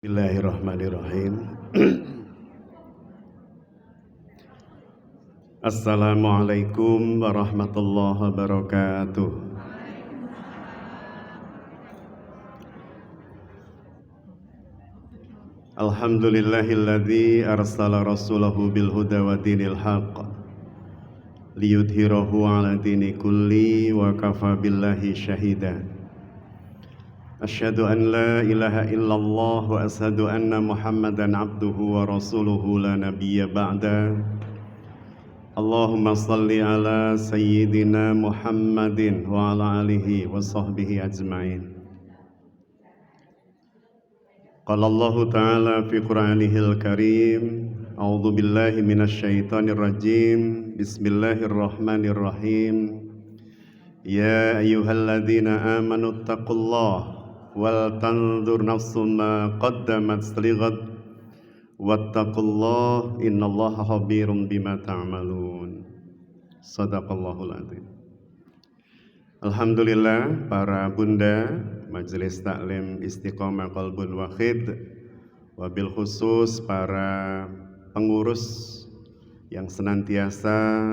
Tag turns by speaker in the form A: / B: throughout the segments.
A: Bismillahirrahmanirrahim. Assalamualaikum warahmatullahi wabarakatuh. Alhamdulillahilladzi arsala rasulahu bil huda wa dinil haqq liyudhhirahu 'ala dini kulli wa kafa billahi syahida. Asyhadu an la ilaha illallah wa asyhadu anna Muhammadan abduhu wa rasuluhu la nabiyya ba'da. Allahumma salli ala sayyidina Muhammadin wa ala alihi wa sahbihi ajma'in. Qala Allah ta'ala fi Qur'anihil Karim, a'udzu billahi minasy syaithanir rajim. Bismillahirrahmanirrahim. Ya ayyuhalladzina amanu taqullaha wal tanzur nafsum ma qaddamat lighad wattaqullaha innallaha khabirum bima ta'malun. Shadaqallahul adzim. Alhamdulillah, para bunda Majelis Taklim Istiqomah Qalbun Wahid, wabil khusus para pengurus yang senantiasa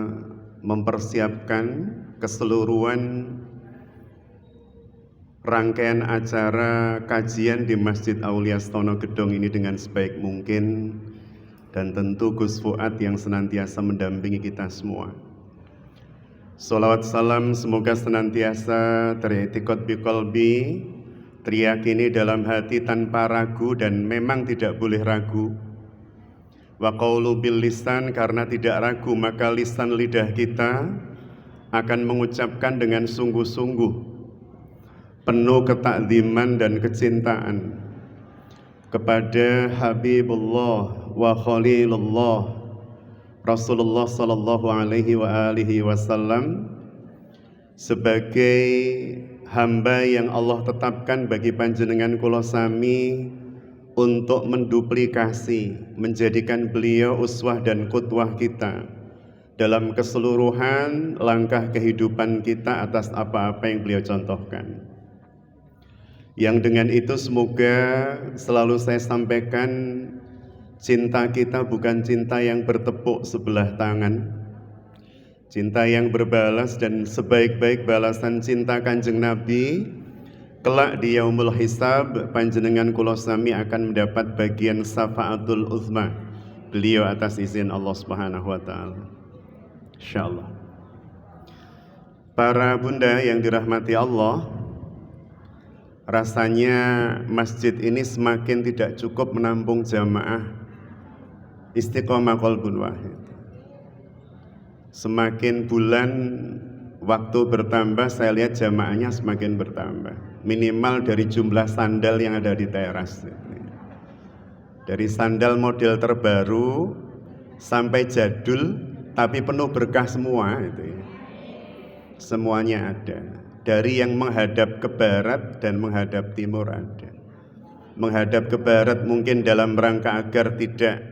A: mempersiapkan keseluruhan rangkaian acara kajian di Masjid Aulia Stono Gedong ini dengan sebaik mungkin, dan tentu Gus Fuad yang senantiasa mendampingi kita semua. Sholawat salam semoga senantiasa teritikad biqalbi, teriyakini dalam hati tanpa ragu dan memang tidak boleh ragu. Wa qaulu bil lisan, karena tidak ragu maka lisan lidah kita akan mengucapkan dengan sungguh-sungguh penuh ketakziman dan kecintaan kepada Habibullah wa Khalilullah Rasulullah sallallahu alaihi wa alihi wasallam sebagai hamba yang Allah tetapkan bagi panjenengan kula sami untuk menduplikasi, menjadikan beliau uswah dan qudwah kita dalam keseluruhan langkah kehidupan kita atas apa-apa yang beliau contohkan. Yang dengan itu semoga selalu saya sampaikan, cinta kita bukan cinta yang bertepuk sebelah tangan, cinta yang berbalas, dan sebaik-baik balasan cinta Kanjeng Nabi kelak di yaumul hisab panjenengan kula sami akan mendapat bagian syafaatul uzma beliau atas izin Allah Subhanahu wa taala. Insyaallah. Para bunda yang dirahmati Allah, rasanya masjid ini semakin tidak cukup menampung jamaah Istiqomah Qalbun Wahid. Semakin bulan waktu bertambah, saya lihat jamaahnya semakin bertambah. Minimal dari jumlah sandal yang ada di teras. Dari sandal model terbaru sampai jadul tapi penuh berkah semua itu. Semuanya ada. Dari yang menghadap ke barat dan menghadap timur ada. Menghadap ke barat mungkin dalam rangka agar tidak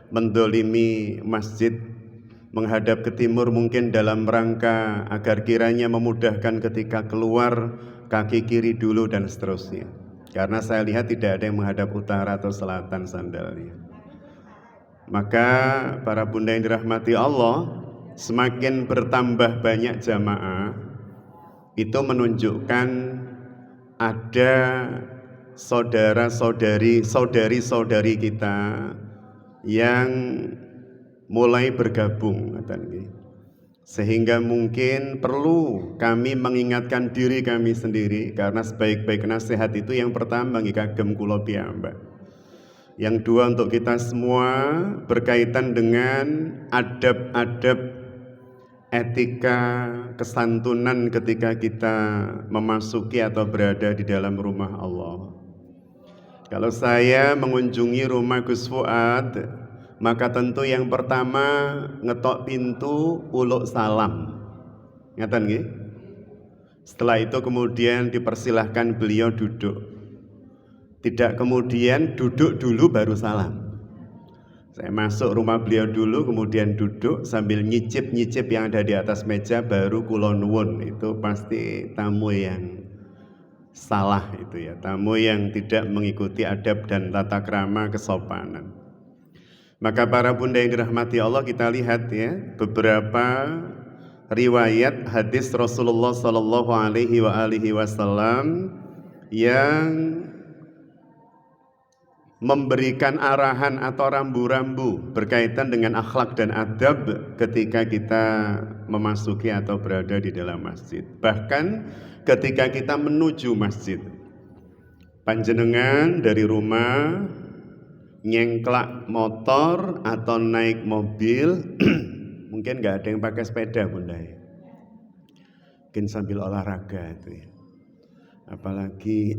A: mendolimi masjid. Menghadap ke timur mungkin dalam rangka agar kiranya memudahkan ketika keluar, kaki kiri dulu dan seterusnya. Karena saya lihat tidak ada yang menghadap utara atau selatan sandalnya. Maka para bunda yang dirahmati Allah, semakin bertambah banyak jamaah, itu menunjukkan ada saudara-saudari kita yang mulai bergabung, sehingga mungkin perlu kami mengingatkan diri kami sendiri, karena sebaik-baik nasihat itu yang pertama nggih kagem kula piyambak, yang dua untuk kita semua berkaitan dengan adab-adab etika kesantunan ketika kita memasuki atau berada di dalam rumah Allah. Kalau saya mengunjungi rumah Gus Fuad, maka tentu yang pertama ngetok pintu, uluk salam. Ngaten nggih? Setelah itu kemudian dipersilahkan beliau duduk. Tidak kemudian duduk dulu baru salam. Saya masuk rumah beliau dulu, kemudian duduk sambil nyicip-nyicip yang ada di atas meja, baru kula nuwun. Itu pasti tamu yang salah itu ya, tamu yang tidak mengikuti adab dan tata krama kesopanan. Maka para bunda yang dirahmati Allah, kita lihat ya beberapa riwayat hadis Rasulullah Sallallahu Alaihi Wasallam yang memberikan arahan atau rambu-rambu berkaitan dengan akhlak dan adab ketika kita memasuki atau berada di dalam masjid. Bahkan ketika kita menuju masjid, panjenengan dari rumah nyengklak motor atau naik mobil mungkin nggak ada yang pakai sepeda bunda ya, mungkin sambil olahraga itu ya, apalagi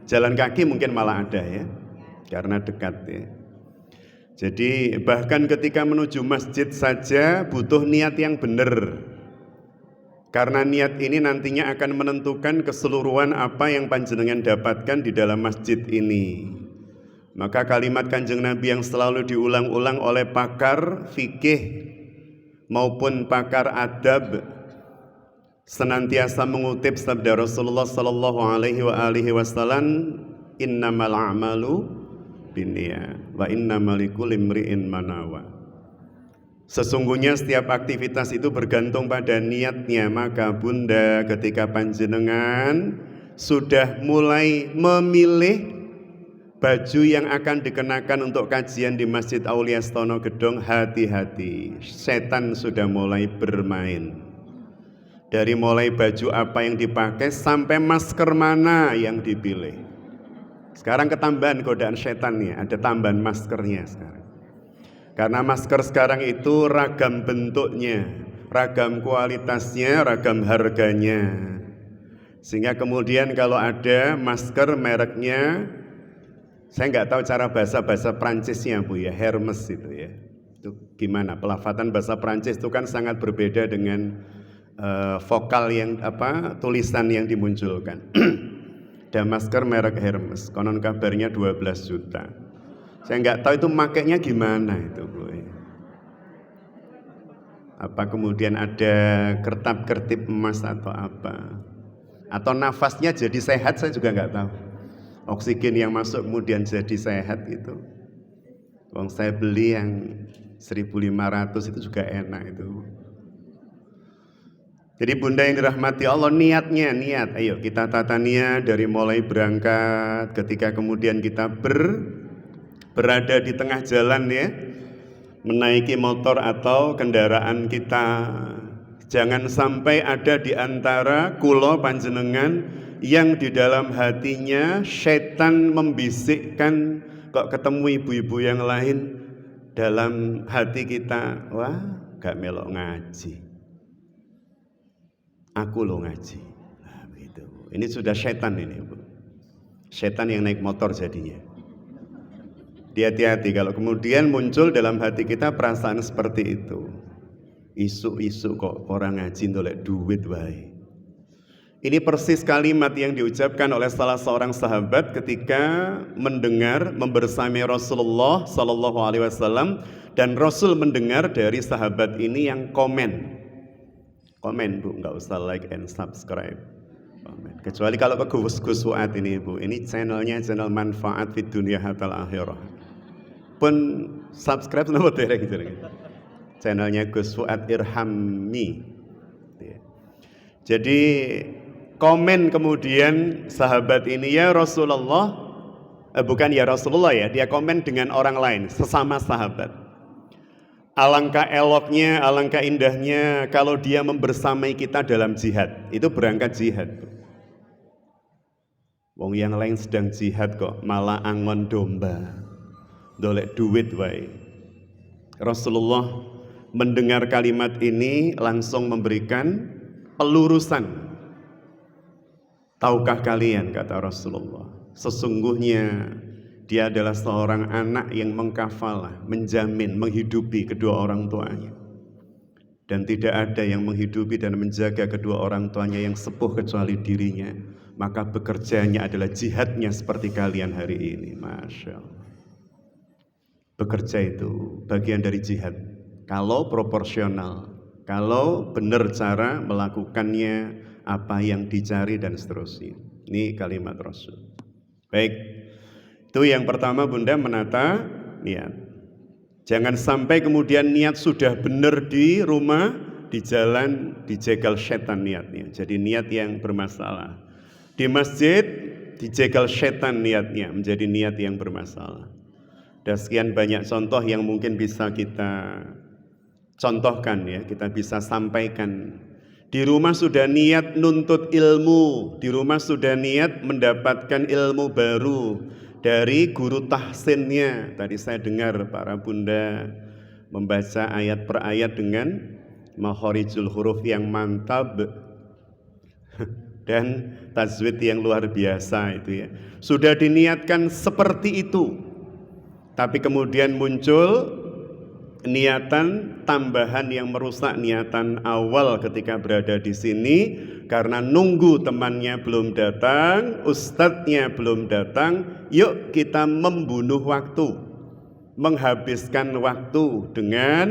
A: jalan kaki mungkin malah ada ya, karena dekat ya. Jadi bahkan ketika menuju masjid saja butuh niat yang benar, karena niat ini nantinya akan menentukan keseluruhan apa yang panjenengan dapatkan di dalam masjid ini. Maka kalimat Kanjeng Nabi yang selalu diulang-ulang oleh pakar fikih maupun pakar adab senantiasa mengutip sabda Rasulullah Sallallahu Alaihi Wasallam, innamal a'malu binniyat wa innamal likulli imri'in ma nawa. Sesungguhnya setiap aktivitas itu bergantung pada niatnya. Maka bunda, ketika panjenengan sudah mulai memilih baju yang akan dikenakan untuk kajian di Masjid Aulia Stono Gedong, hati-hati, setan sudah mulai bermain. Dari mulai baju apa yang dipakai sampai masker mana yang dipilih. Sekarang ketambahan godaan setannya, ada tambahan maskernya sekarang. Karena masker sekarang itu ragam bentuknya, ragam kualitasnya, ragam harganya. Sehingga kemudian kalau ada masker mereknya, saya nggak tahu cara bahasa Prancisnya Bu ya, Hermes itu ya. Itu gimana? Pelafatan bahasa Prancis itu kan sangat berbeda dengan vokal yang tulisan yang dimunculkan. Ada masker merek Hermes, konon kabarnya 12 juta. Saya nggak tahu itu makainya gimana itu Bu. Apa kemudian ada kertap-kertip emas atau apa? Atau nafasnya jadi sehat, saya juga nggak tahu. Oksigen yang masuk kemudian jadi sehat itu. Wong saya beli yang 1.500 itu juga enak itu. Jadi bunda yang dirahmati Allah, niatnya, ayo kita tata niat dari mulai berangkat, ketika kemudian kita berada di tengah jalan ya, menaiki motor atau kendaraan kita. Jangan sampai ada di antara kulo panjenengan yang di dalam hatinya setan membisikkan, kok ketemu ibu-ibu yang lain, dalam hati kita, wah gak melok ngaji, aku lo ngaji. Nah, begitu. Ini sudah setan ini Bu. Setan yang naik motor jadinya. Hati-hati kalau kemudian muncul dalam hati kita perasaan seperti itu. Isu-isu kok orang ngaji ndolek duit wae. Ini persis kalimat yang diucapkan oleh salah seorang sahabat ketika mendengar membersami Rasulullah Sallallahu Alaihi Wasallam, dan Rasul mendengar dari sahabat ini yang komen Bu, nggak usah like and subscribe. Komen. Kecuali kalau ke Gus Fuad ini Bu, ini channelnya channel manfaat di dunia hatal akhirah. Pun subscribe nama dereng gitu. Channelnya Gus Fuad Irhammi. Jadi komen kemudian sahabat ini, ya Rasulullah, bukan ya Rasulullah ya, dia komen dengan orang lain, sesama sahabat. Alangkah eloknya, alangkah indahnya kalau dia membersamai kita dalam jihad. Itu berangkat jihad. Wong yang lain sedang jihad kok malah angon domba, dolek duit wae. Rasulullah mendengar kalimat ini langsung memberikan pelurusan. Tahukah kalian, kata Rasulullah, sesungguhnya dia adalah seorang anak yang mengkafalah, menjamin, menghidupi kedua orang tuanya. Dan tidak ada yang menghidupi dan menjaga kedua orang tuanya yang sepuh kecuali dirinya. Maka bekerjanya adalah jihadnya seperti kalian hari ini. Masya Allah. Bekerja itu bagian dari jihad. Kalau proporsional, kalau benar cara melakukannya, apa yang dicari dan seterusnya. Ini kalimat Rasul. Baik, itu yang pertama Bunda, menata niat. Jangan sampai kemudian niat sudah benar di rumah, di jalan dijegal setan niatnya. Jadi niat yang bermasalah. Di masjid dijegal setan niatnya, menjadi niat yang bermasalah. Ada sekian banyak contoh yang mungkin bisa kita contohkan ya, kita bisa sampaikan. Di rumah sudah niat nuntut ilmu, di rumah sudah niat mendapatkan ilmu baru dari guru tahsinnya. Tadi saya dengar para bunda membaca ayat per ayat dengan makhorijul huruf yang mantap dan tajwid yang luar biasa itu ya. Sudah diniatkan seperti itu, tapi kemudian muncul niatan tambahan yang merusak niatan awal ketika berada di sini, karena nunggu temannya belum datang, ustadznya belum datang. Yuk kita membunuh waktu, menghabiskan waktu dengan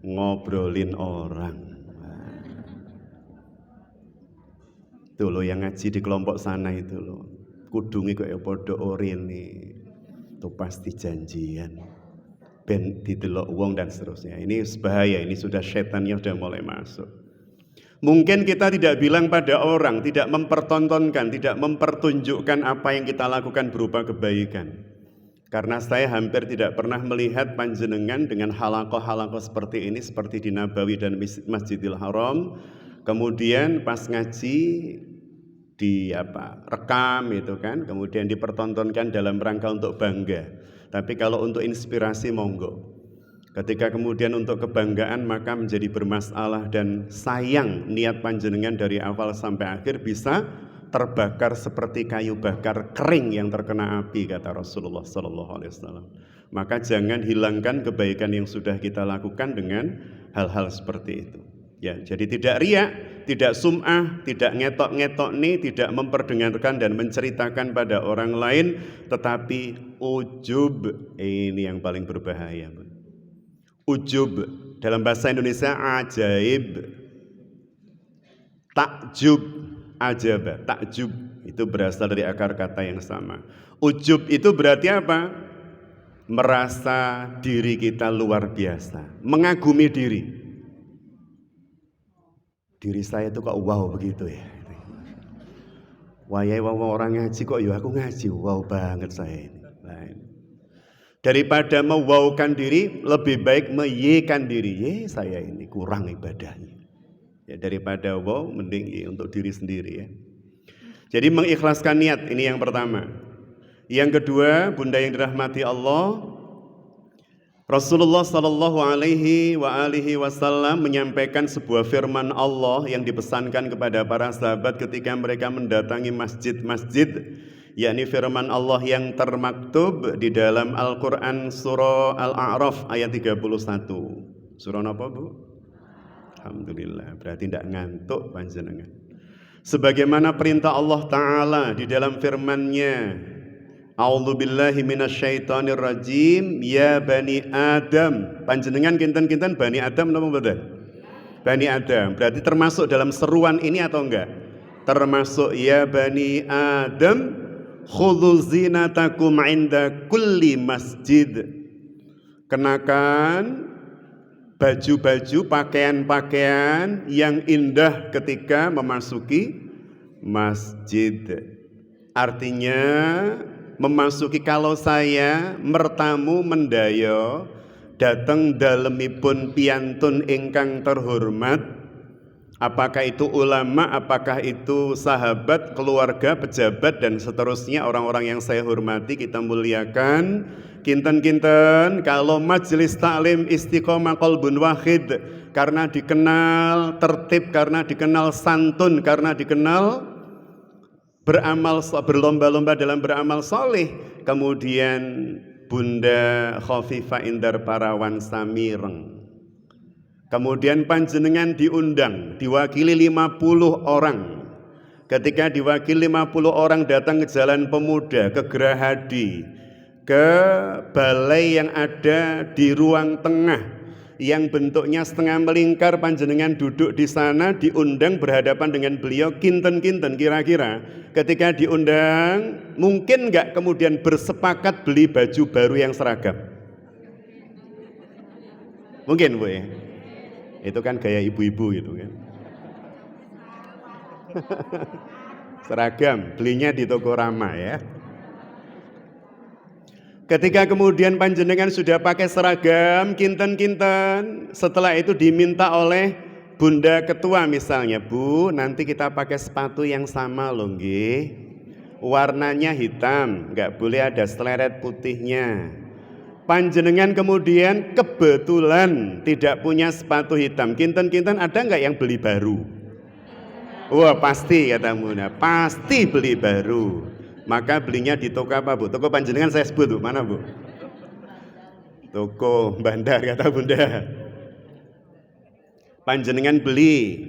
A: ngobrolin orang. Itu loh yang ngaji di kelompok sana itu loh, kudungi kok ya podo orini, itu pasti janjian ben didelok wong dan seterusnya. Ini bahaya, ini sudah setannya sudah mulai masuk. Mungkin kita tidak bilang pada orang, tidak mempertontonkan, tidak mempertunjukkan apa yang kita lakukan berupa kebaikan. Karena saya hampir tidak pernah melihat panjenengan dengan halakoh-halakoh seperti ini, seperti di Nabawi dan Masjidil Haram. Kemudian pas ngaji di rekam itu kan, kemudian dipertontonkan dalam rangka untuk bangga. Tapi kalau untuk inspirasi monggo. Ketika kemudian untuk kebanggaan maka menjadi bermasalah, dan sayang niat panjenengan dari awal sampai akhir bisa terbakar seperti kayu bakar kering yang terkena api, kata Rasulullah SAW. Maka jangan hilangkan kebaikan yang sudah kita lakukan dengan hal-hal seperti itu. Ya, jadi tidak riak, tidak sum'ah, tidak ngetok-ngetok nih, tidak memperdengarkan dan menceritakan pada orang lain, tetapi ujub. Ini yang paling berbahaya. Ujub dalam bahasa Indonesia ajaib, takjub, ajaba, takjub itu berasal dari akar kata yang sama. Ujub itu berarti apa? Merasa diri kita luar biasa, mengagumi diri. Diri saya itu kok wow begitu ya. Wayai wow orang ngaji kok ya aku ngaji, wow banget saya ini. Daripada mewaukan diri, lebih baik meyekan diri. Saya ini kurang ibadahnya. Ya, daripada wow, mending untuk diri sendiri ya. Jadi mengikhlaskan niat, ini yang pertama. Yang kedua, bunda yang dirahmati Allah, Rasulullah Shallallahu Alaihi Wasallam menyampaikan sebuah firman Allah yang dipesankan kepada para sahabat ketika mereka mendatangi masjid-masjid, yakni firman Allah yang termaktub di dalam Al-Quran surah Al-A'raf ayat 31. Surah apa Bu? Alhamdulillah, berarti tidak ngantuk panjenengan. Sebagaimana perintah Allah Ta'ala di dalam firman-Nya, A'udzubillahi minasyaitonirrajim, ya bani Adam. Panjenengan kinten-kinten bani Adam napa mboten? Bani Adam. Berarti termasuk dalam seruan ini atau enggak? Termasuk ya bani Adam, khudzu zinatakum 'inda kulli masjid. Kenakan baju-baju, pakaian-pakaian yang indah ketika memasuki masjid. Artinya memasuki, kalau saya mertamu mendayo dateng dalemipun piantun ingkang terhormat, apakah itu ulama, apakah itu sahabat, keluarga, pejabat dan seterusnya, orang-orang yang saya hormati, kita muliakan. Kinten-kinten kalau majelis taklim istiqomah qalbun wahid, karena dikenal tertib, karena dikenal santun, karena dikenal beramal, berlomba-lomba dalam beramal soleh. Kemudian Bunda Khofifah Indar Parawan Samireng, kemudian panjenengan diundang, diwakili 50 orang. Ketika diwakili 50 orang datang ke Jalan Pemuda, ke Gerahadi, ke balai yang ada di ruang tengah, yang bentuknya setengah melingkar, panjenengan duduk di sana, diundang berhadapan dengan beliau, kinten-kinten kira-kira ketika diundang mungkin nggak kemudian bersepakat beli baju baru yang seragam? Mungkin Bu ya? Itu kan gaya ibu-ibu gitu kan. Seragam, belinya di toko Rama ya. Ketika kemudian panjenengan sudah pakai seragam, kinten-kinten, setelah itu diminta oleh Bunda Ketua misalnya, Bu, nanti kita pakai sepatu yang sama loh nggih. Warnanya hitam, nggak boleh ada seleret putihnya. Panjenengan kemudian kebetulan tidak punya sepatu hitam, kinten-kinten ada nggak yang beli baru? Wah pasti kata Bunda, pasti beli baru. Maka belinya di toko apa Bu? Toko panjenengan saya sebut Bu, mana Bu? Toko Bandar kata Bunda. Panjenengan beli,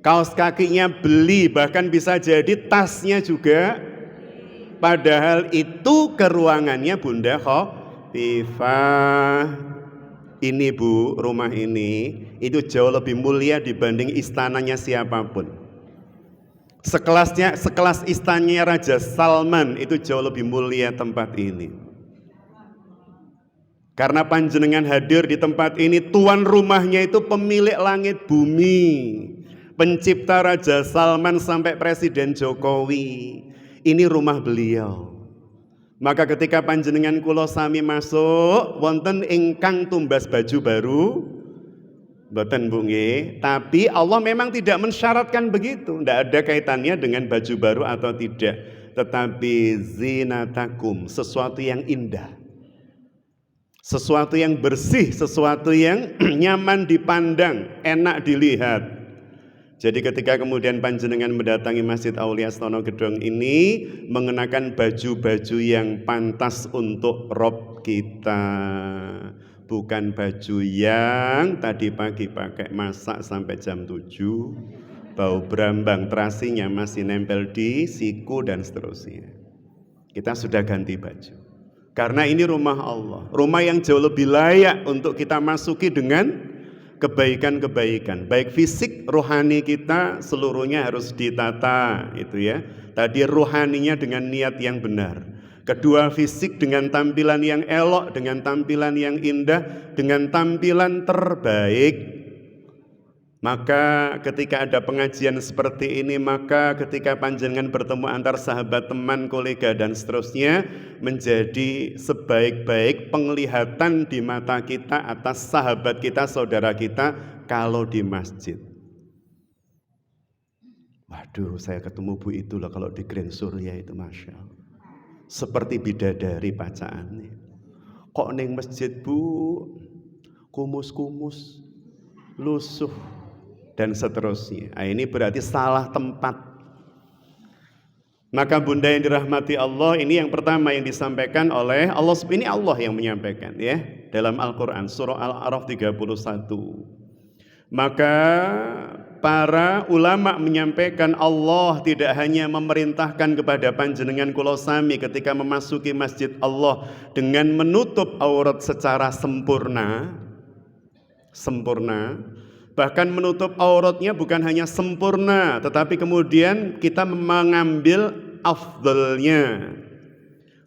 A: kaos kakinya beli, bahkan bisa jadi tasnya juga. Padahal itu ke ruangannya Bunda Khofifah. Ini Bu, rumah ini itu jauh lebih mulia dibanding istananya siapapun. Sekelas istananya Raja Salman itu jauh lebih mulia tempat ini. Karena panjenengan hadir di tempat ini, tuan rumahnya itu pemilik langit bumi, pencipta Raja Salman sampai Presiden Jokowi. Ini rumah beliau. Maka ketika panjenengan kula sami masuk, wonten ingkang tumbas baju baru, mboten Bu nggih, tapi Allah memang tidak mensyaratkan begitu, tidak ada kaitannya dengan baju baru atau tidak, tetapi zinatakum, sesuatu yang indah, sesuatu yang bersih, sesuatu yang nyaman dipandang, enak dilihat. Jadi ketika kemudian panjenengan mendatangi Masjid Aulia Stono Gedong ini, mengenakan baju-baju yang pantas untuk Rob kita, bukan baju yang tadi pagi pakai masak sampai jam 7, bau berambang, terasinya masih nempel di siku dan seterusnya. Kita sudah ganti baju, karena ini rumah Allah, rumah yang jauh lebih layak untuk kita masuki dengan kebaikan-kebaikan, baik fisik, rohani kita seluruhnya harus ditata itu ya. Tadi rohaninya dengan niat yang benar. Kedua, fisik dengan tampilan yang elok, dengan tampilan yang indah, dengan tampilan terbaik. Maka ketika ada pengajian seperti ini, maka ketika panjenengan bertemu antar sahabat, teman, kolega dan seterusnya, menjadi sebaik-baik penglihatan di mata kita atas sahabat kita, saudara kita kalau di masjid. Waduh, saya ketemu Bu itu loh kalau di Grand Surya itu, Masya Allah, seperti bidadari bacaannya. Kok neng masjid Bu, kumus-kumus, lusuh dan seterusnya. Ini berarti salah tempat. Maka Bunda yang dirahmati Allah, ini yang pertama yang disampaikan oleh Allah. Ini Allah yang menyampaikan ya dalam Al-Quran surah Al-A'raf 31. Maka para ulama menyampaikan Allah tidak hanya memerintahkan kepada panjenengan kula sami ketika memasuki masjid Allah dengan menutup aurat secara sempurna, bahkan menutup auratnya bukan hanya sempurna, tetapi kemudian kita mengambil afdalnya,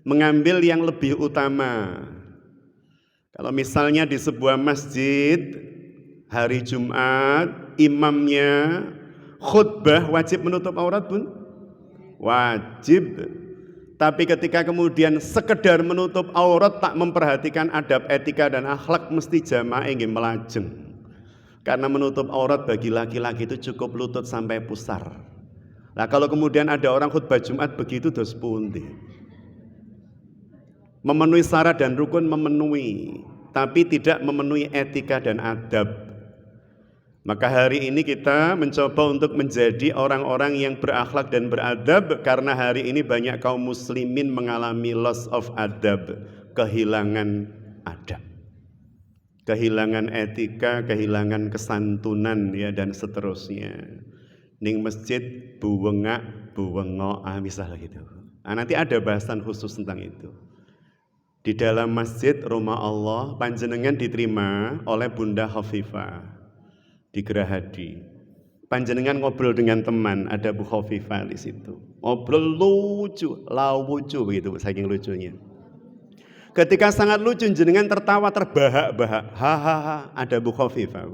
A: mengambil yang lebih utama. Kalau misalnya di sebuah masjid hari Jumat, imamnya khutbah wajib menutup aurat Bun? Wajib. Tapi ketika kemudian sekedar menutup aurat tak memperhatikan adab etika dan akhlak, mesti jamaah ingin melajeng. Karena menutup aurat bagi laki-laki itu cukup lutut sampai pusar. Nah kalau kemudian ada orang khutbah Jumat begitu, dos pundi? Memenuhi syarat dan rukun memenuhi, tapi tidak memenuhi etika dan adab. Maka hari ini kita mencoba untuk menjadi orang-orang yang berakhlak dan beradab, karena hari ini banyak kaum muslimin mengalami loss of adab, kehilangan adab, kehilangan etika, kehilangan kesantunan ya dan seterusnya. Ning masjid buwengak, buwengok, misalnya gitu. Nanti ada bahasan khusus tentang itu. Di dalam masjid rumah Allah panjenengan diterima oleh Bunda Khofifah di Gerahadi. Panjenengan ngobrol dengan teman, ada Bu Khofifah di situ. Ngobrol lucu, lucu begitu saking lucunya. Ketika sangat lucu jenengan tertawa terbahak-bahak. Hahaha, ada Bu Khofifah.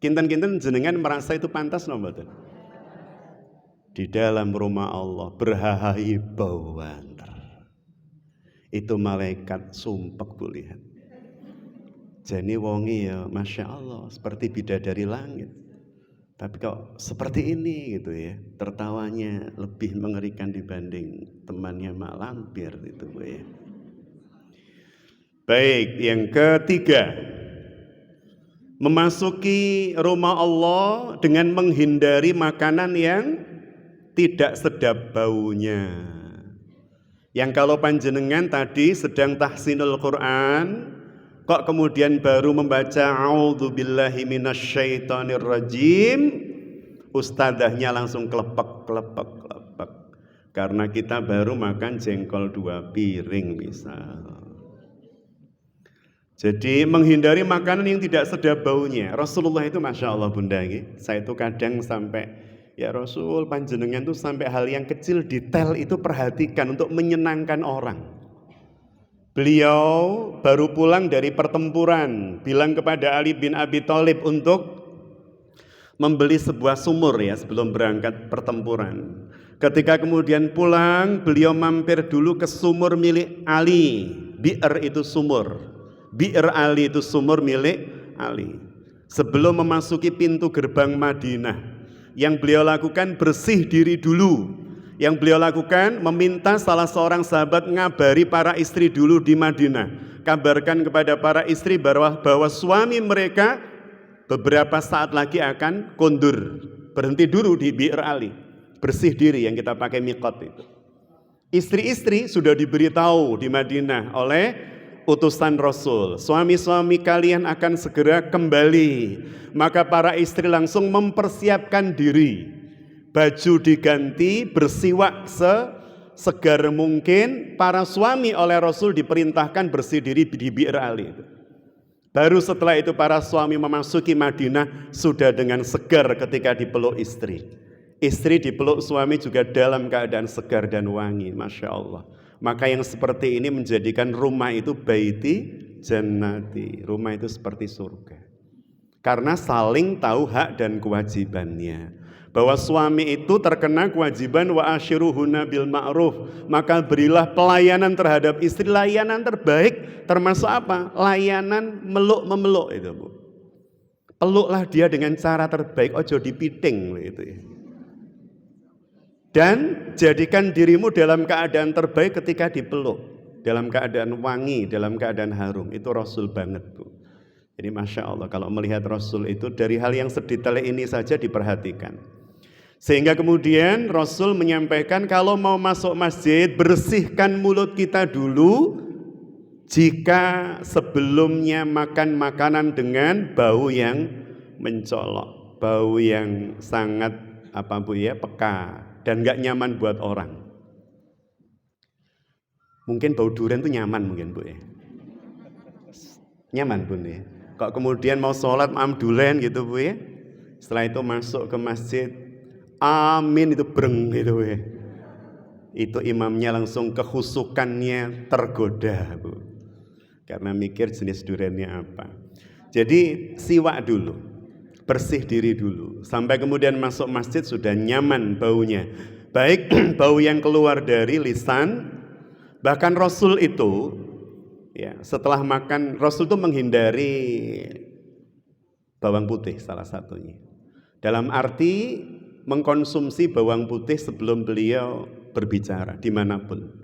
A: Kinten-kinten jenengan merasa itu pantas no mboten? Di dalam rumah Allah berhahahi bawanter. Itu malaikat sumpek Bu lihat. Jadi wongi ya Masya Allah seperti bidadari langit. Tapi kok seperti ini gitu ya, tertawanya lebih mengerikan dibanding temannya Mak Lampir itu Bu ya. Baik, yang ketiga, memasuki rumah Allah dengan menghindari makanan yang tidak sedap baunya. Yang kalau panjenengan tadi sedang tahsinul Quran, kok kemudian baru membaca a'udzubillahi minasyaitonir rajim, ustadzahnya langsung klepek. Karena kita baru makan jengkol 2 piring misal. Jadi menghindari makanan yang tidak sedap baunya. Rasulullah itu Masya Allah Bunda, saya itu kadang sampai ya Rasul panjenengan tuh sampai hal yang kecil detail itu perhatikan untuk menyenangkan orang. Beliau baru pulang dari pertempuran, bilang kepada Ali bin Abi Thalib untuk membeli sebuah sumur ya sebelum berangkat pertempuran. Ketika kemudian pulang, beliau mampir dulu ke sumur milik Ali. Bi'r itu sumur. Bi'r Ali itu sumur milik Ali. Sebelum memasuki pintu gerbang Madinah, yang beliau lakukan bersih diri dulu. Yang beliau lakukan meminta salah seorang sahabat ngabari para istri dulu di Madinah. Kabarkan kepada para istri bahwa suami mereka beberapa saat lagi akan kondur. Berhenti dulu di Bi'r Ali. Bersih diri yang kita pakai miqat itu. Istri-istri sudah diberitahu di Madinah oleh utusan Rasul, suami-suami kalian akan segera kembali. Maka para istri langsung mempersiapkan diri, baju diganti, bersiwak segar mungkin. Para suami oleh Rasul diperintahkan bersih diri di Bi'r Ali. Baru setelah itu para suami memasuki Madinah sudah dengan segar ketika dipeluk istri. Istri dipeluk suami juga dalam keadaan segar dan wangi, Masya Allah. Maka yang seperti ini menjadikan rumah itu baiti jannati. Rumah itu seperti surga. Karena saling tahu hak dan kewajibannya. Bahwa suami itu terkena kewajiban wa ashiruhunna bil ma'ruf. Maka berilah pelayanan terhadap istri, layanan terbaik termasuk apa? Layanan meluk-memeluk itu Bu. Peluklah dia dengan cara terbaik, ojo dipiting gitu ya. Dan jadikan dirimu dalam keadaan terbaik ketika dipeluk, dalam keadaan wangi, dalam keadaan harum. Itu Rasul banget Bu. Jadi Masya Allah kalau melihat Rasul itu dari hal yang sedetail ini saja diperhatikan. Sehingga kemudian Rasul menyampaikan kalau mau masuk masjid bersihkan mulut kita dulu. Jika sebelumnya makan makanan dengan bau yang mencolok, bau yang sangat apa Bu ya, peka dan gak nyaman buat orang. Mungkin bau durian itu nyaman mungkin Bu ya. Nyaman Bun ya. Kok kemudian mau sholat amdulen gitu Bu ya. Setelah itu masuk ke masjid, amin itu breng gitu Bu ya. Itu imamnya langsung kehusukannya tergoda Bu. Karena mikir jenis duriannya apa. Jadi siwak dulu, bersih diri dulu. Sampai kemudian masuk masjid sudah nyaman baunya. Baik bau yang keluar dari lisan. Bahkan Rasul itu ya, setelah makan Rasul itu menghindari bawang putih salah satunya. Dalam arti mengkonsumsi bawang putih sebelum beliau berbicara dimanapun.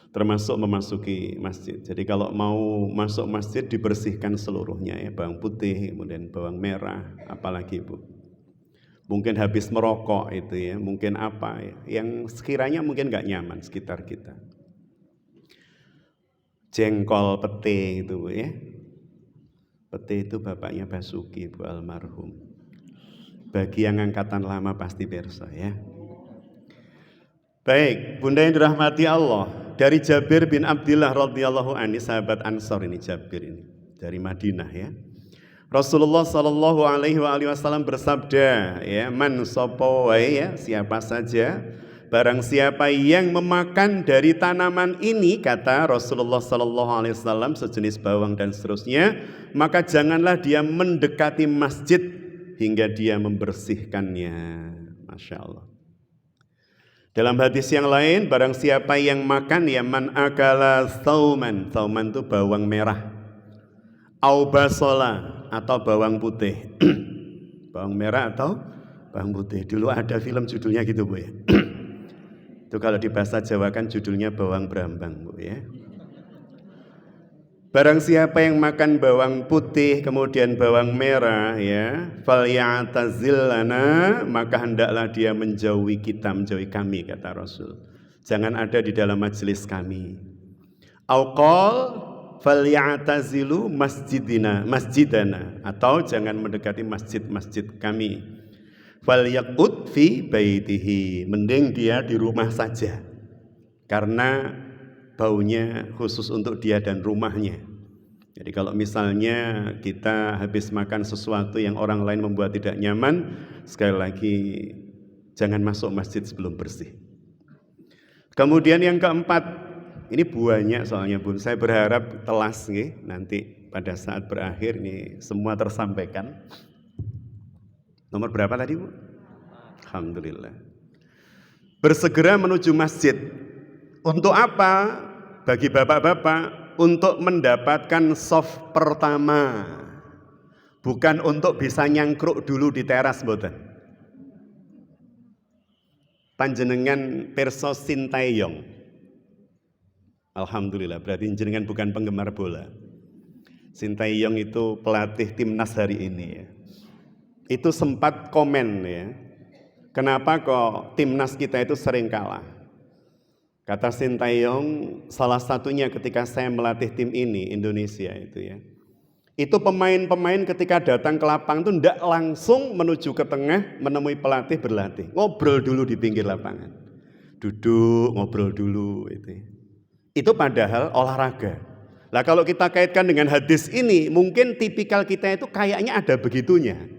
A: Termasuk memasuki masjid. Jadi kalau mau masuk masjid dibersihkan seluruhnya ya, bawang putih, kemudian bawang merah, apalagi Bu. Mungkin habis merokok itu ya, mungkin apa ya, yang sekiranya mungkin nggak nyaman sekitar kita. Jengkol pete itu Bu ya. Pete itu bapaknya Basuki Bu almarhum. Bagi yang angkatan lama pasti perso ya. Baik, Bunda yang dirahmati Allah, dari Jabir bin Abdillah radhiyallahu anhu, sahabat Ansor ini, Jabir ini dari Madinah ya. Rasulullah sallallahu alaihi wasallam bersabda, ya, man sapa wae, ya, siapa saja, barang siapa yang memakan dari tanaman ini, kata Rasulullah sallallahu alaihi wasallam, sejenis bawang dan seterusnya, maka janganlah dia mendekati masjid hingga dia membersihkannya. Masya Allah. Dalam hadis yang lain, barang siapa yang makan, ya, man akala thauman, thauman itu bawang merah, au basola atau bawang putih. Bawang merah atau bawang putih. Dulu ada film judulnya gitu, Bu, ya. Itu kalau di bahasa Jawa kan judulnya bawang brambang, Bu, ya. Barang siapa yang makan bawang putih kemudian bawang merah, ya, falyatazillana, maka hendaklah dia menjauhi kita, menjauhi kami, kata Rasul. Jangan ada di dalam majelis kami. Auqal falyatazilu masjidana, atau jangan mendekati masjid-masjid kami. Falyaqud fi baitihi, mending dia di rumah saja, karena baunya khusus untuk dia dan rumahnya. Jadi kalau misalnya kita habis makan sesuatu yang orang lain membuat tidak nyaman, sekali lagi jangan masuk masjid sebelum bersih. Kemudian yang keempat, ini banyak soalnya, Bun. Saya berharap telas nih, nanti pada saat berakhir ini semua tersampaikan. Nomor berapa tadi, Bu? Alhamdulillah. Bersegera menuju masjid. Untuk apa? Bagi bapak-bapak, untuk mendapatkan soft pertama, bukan untuk bisa nyangkruk dulu di teras, mboten. Panjenengan perso Sintayong. Alhamdulillah, berarti jenengan bukan penggemar bola. Sintayong itu pelatih timnas hari ini, ya. Itu sempat komen, ya, kenapa kok timnas kita itu sering kalah. Kata Sintayong, salah satunya ketika saya melatih tim ini, Indonesia itu, ya, itu pemain-pemain ketika datang ke lapang itu tidak langsung menuju ke tengah menemui pelatih berlatih, ngobrol dulu di pinggir lapangan, duduk ngobrol dulu itu. Itu padahal olahraga. Nah kalau kita kaitkan dengan hadis ini, mungkin tipikal kita itu kayaknya ada begitunya.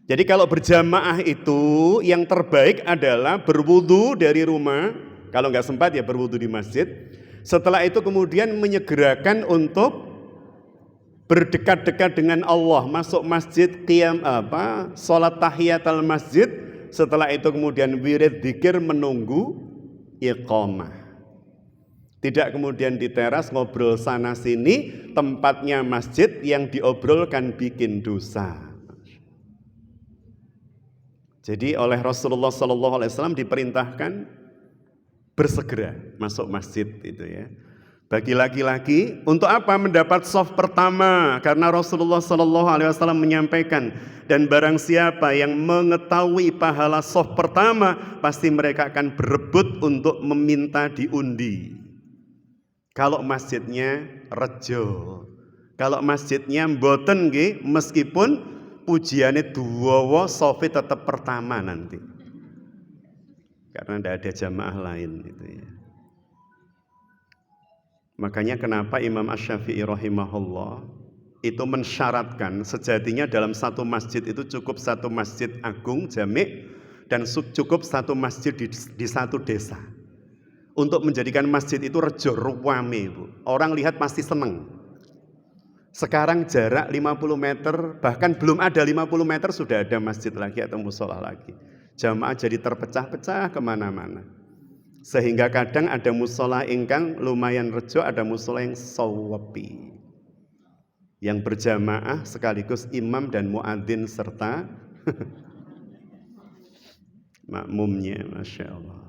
A: Jadi kalau berjamaah itu yang terbaik adalah berwudu dari rumah, kalau nggak sempat ya berwudu di masjid. Setelah itu kemudian menyegerakan untuk berdekat-dekat dengan Allah, masuk masjid, sholat tahiyatul masjid. Setelah itu kemudian wirid dzikir menunggu iqamah. Tidak kemudian di teras ngobrol sana sini, tempatnya masjid, yang diobrolkan bikin dosa. Jadi oleh Rasulullah SAW diperintahkan bersegera masuk masjid itu, ya. Bagi laki-laki untuk apa? Mendapat soft pertama, karena Rasulullah SAW menyampaikan, dan barang siapa yang mengetahui pahala soft pertama, pasti mereka akan berebut untuk meminta diundi. Kalau masjidnya rejo, kalau masjidnya mboten nggih, meskipun pujiannya duwowo, sofi tetap pertama nanti, karena tidak ada jamaah lain itu, ya. Makanya kenapa Imam Asy-Syafi'i rahimahullah itu mensyaratkan sejatinya dalam satu masjid itu cukup satu masjid agung jami' dan cukup satu masjid di satu desa. Untuk menjadikan masjid itu rejo ruwame, Bu. Orang lihat pasti seneng. Sekarang jarak 50 meter, bahkan belum ada 50 meter sudah ada masjid lagi atau musola lagi. Jamaah jadi terpecah-pecah kemana-mana. Sehingga kadang ada musola ingkang lumayan rejo, ada musola yang sawapi, yang berjamaah sekaligus imam dan muadzin serta makmumnya. Masya Allah.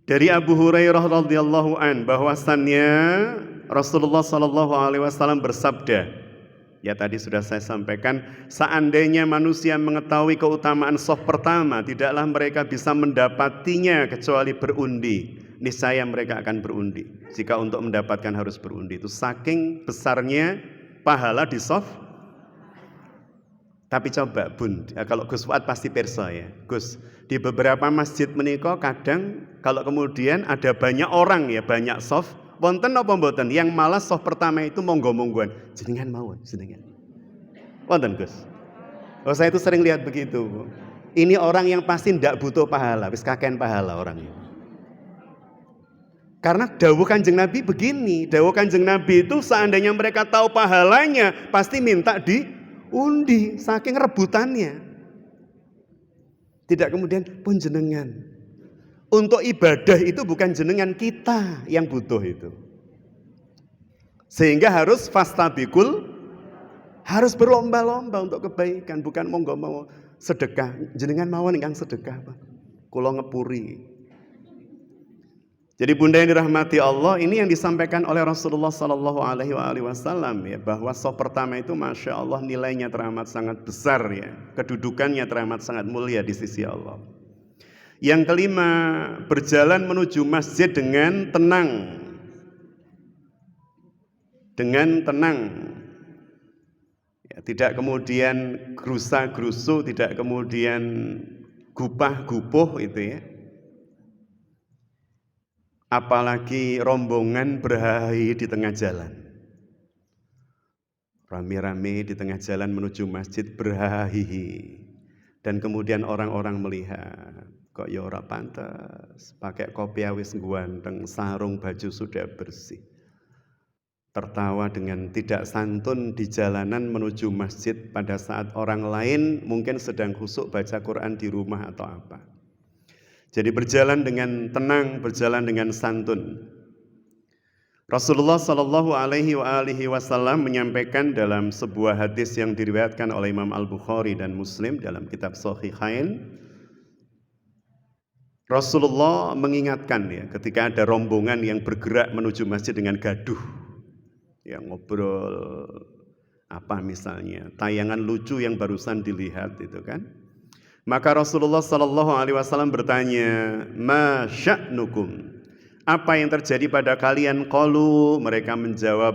A: Dari Abu Hurairah radhiyallahu an, bahwasannya Rasulullah SAW bersabda, ya tadi sudah saya sampaikan, seandainya manusia mengetahui keutamaan soft pertama, tidaklah mereka bisa mendapatinya kecuali berundi. Niscaya mereka akan berundi. Jika untuk mendapatkan harus berundi. Itu saking besarnya pahala di soft Tapi coba Bun, kalau Gus Fuad pasti pirsa ya. Gus, di beberapa masjid menika kadang kalau kemudian ada banyak orang ya, banyak soft, wonten apa mboten? Yang malas soft pertama itu monggo-monggoan, jenengan mawon, jenengan. Wonten Gus. Oh, saya itu sering lihat begitu. Ini orang yang pasti ndak butuh pahala, wis kakean pahala orangnya. Karena dawuh Kanjeng Nabi begini, dawuh Kanjeng Nabi itu seandainya mereka tahu pahalanya, pasti minta diundi, saking rebutannya. Tidak kemudian pun jenengan. Untuk ibadah itu bukan jenengan, kita yang butuh itu. Sehingga harus fastabikul, harus berlomba-lomba untuk kebaikan, bukan monggo mau sedekah. Jenengan mawon ingkang sedekah, Pak. Kula ngepuri. Jadi bunda yang dirahmati Allah, ini yang disampaikan oleh Rasulullah Sallallahu Alaihi Wasallam ya, bahwa soft pertama itu masya Allah nilainya teramat sangat besar ya, kedudukannya teramat sangat mulia di sisi Allah. Yang kelima, berjalan menuju masjid dengan tenang, ya, tidak kemudian gerusa-gerusu, tidak kemudian gupah-gupuh itu ya. Apalagi rombongan berhahi di tengah jalan. Rame-rame di tengah jalan menuju masjid berhahi. Dan kemudian orang-orang melihat, kok ya ora pantas, pakai kopiah wis ganteng, sarung baju sudah bersih. Tertawa dengan tidak santun di jalanan menuju masjid pada saat orang lain mungkin sedang khusyuk baca Quran di rumah atau apa. Jadi berjalan dengan tenang, berjalan dengan santun. Rasulullah Shallallahu Alaihi Wasallam menyampaikan dalam sebuah hadis yang diriwayatkan oleh Imam Al-Bukhari dan Muslim dalam kitab Sahihain. Rasulullah mengingatkan ya, ketika ada rombongan yang bergerak menuju masjid dengan gaduh, yang ngobrol apa misalnya, tayangan lucu yang barusan dilihat itu kan. Maka Rasulullah Sallallahu Alaihi Wasallam bertanya, ma sya'nukum? Apa yang terjadi pada kalian? Qalu, mereka menjawab,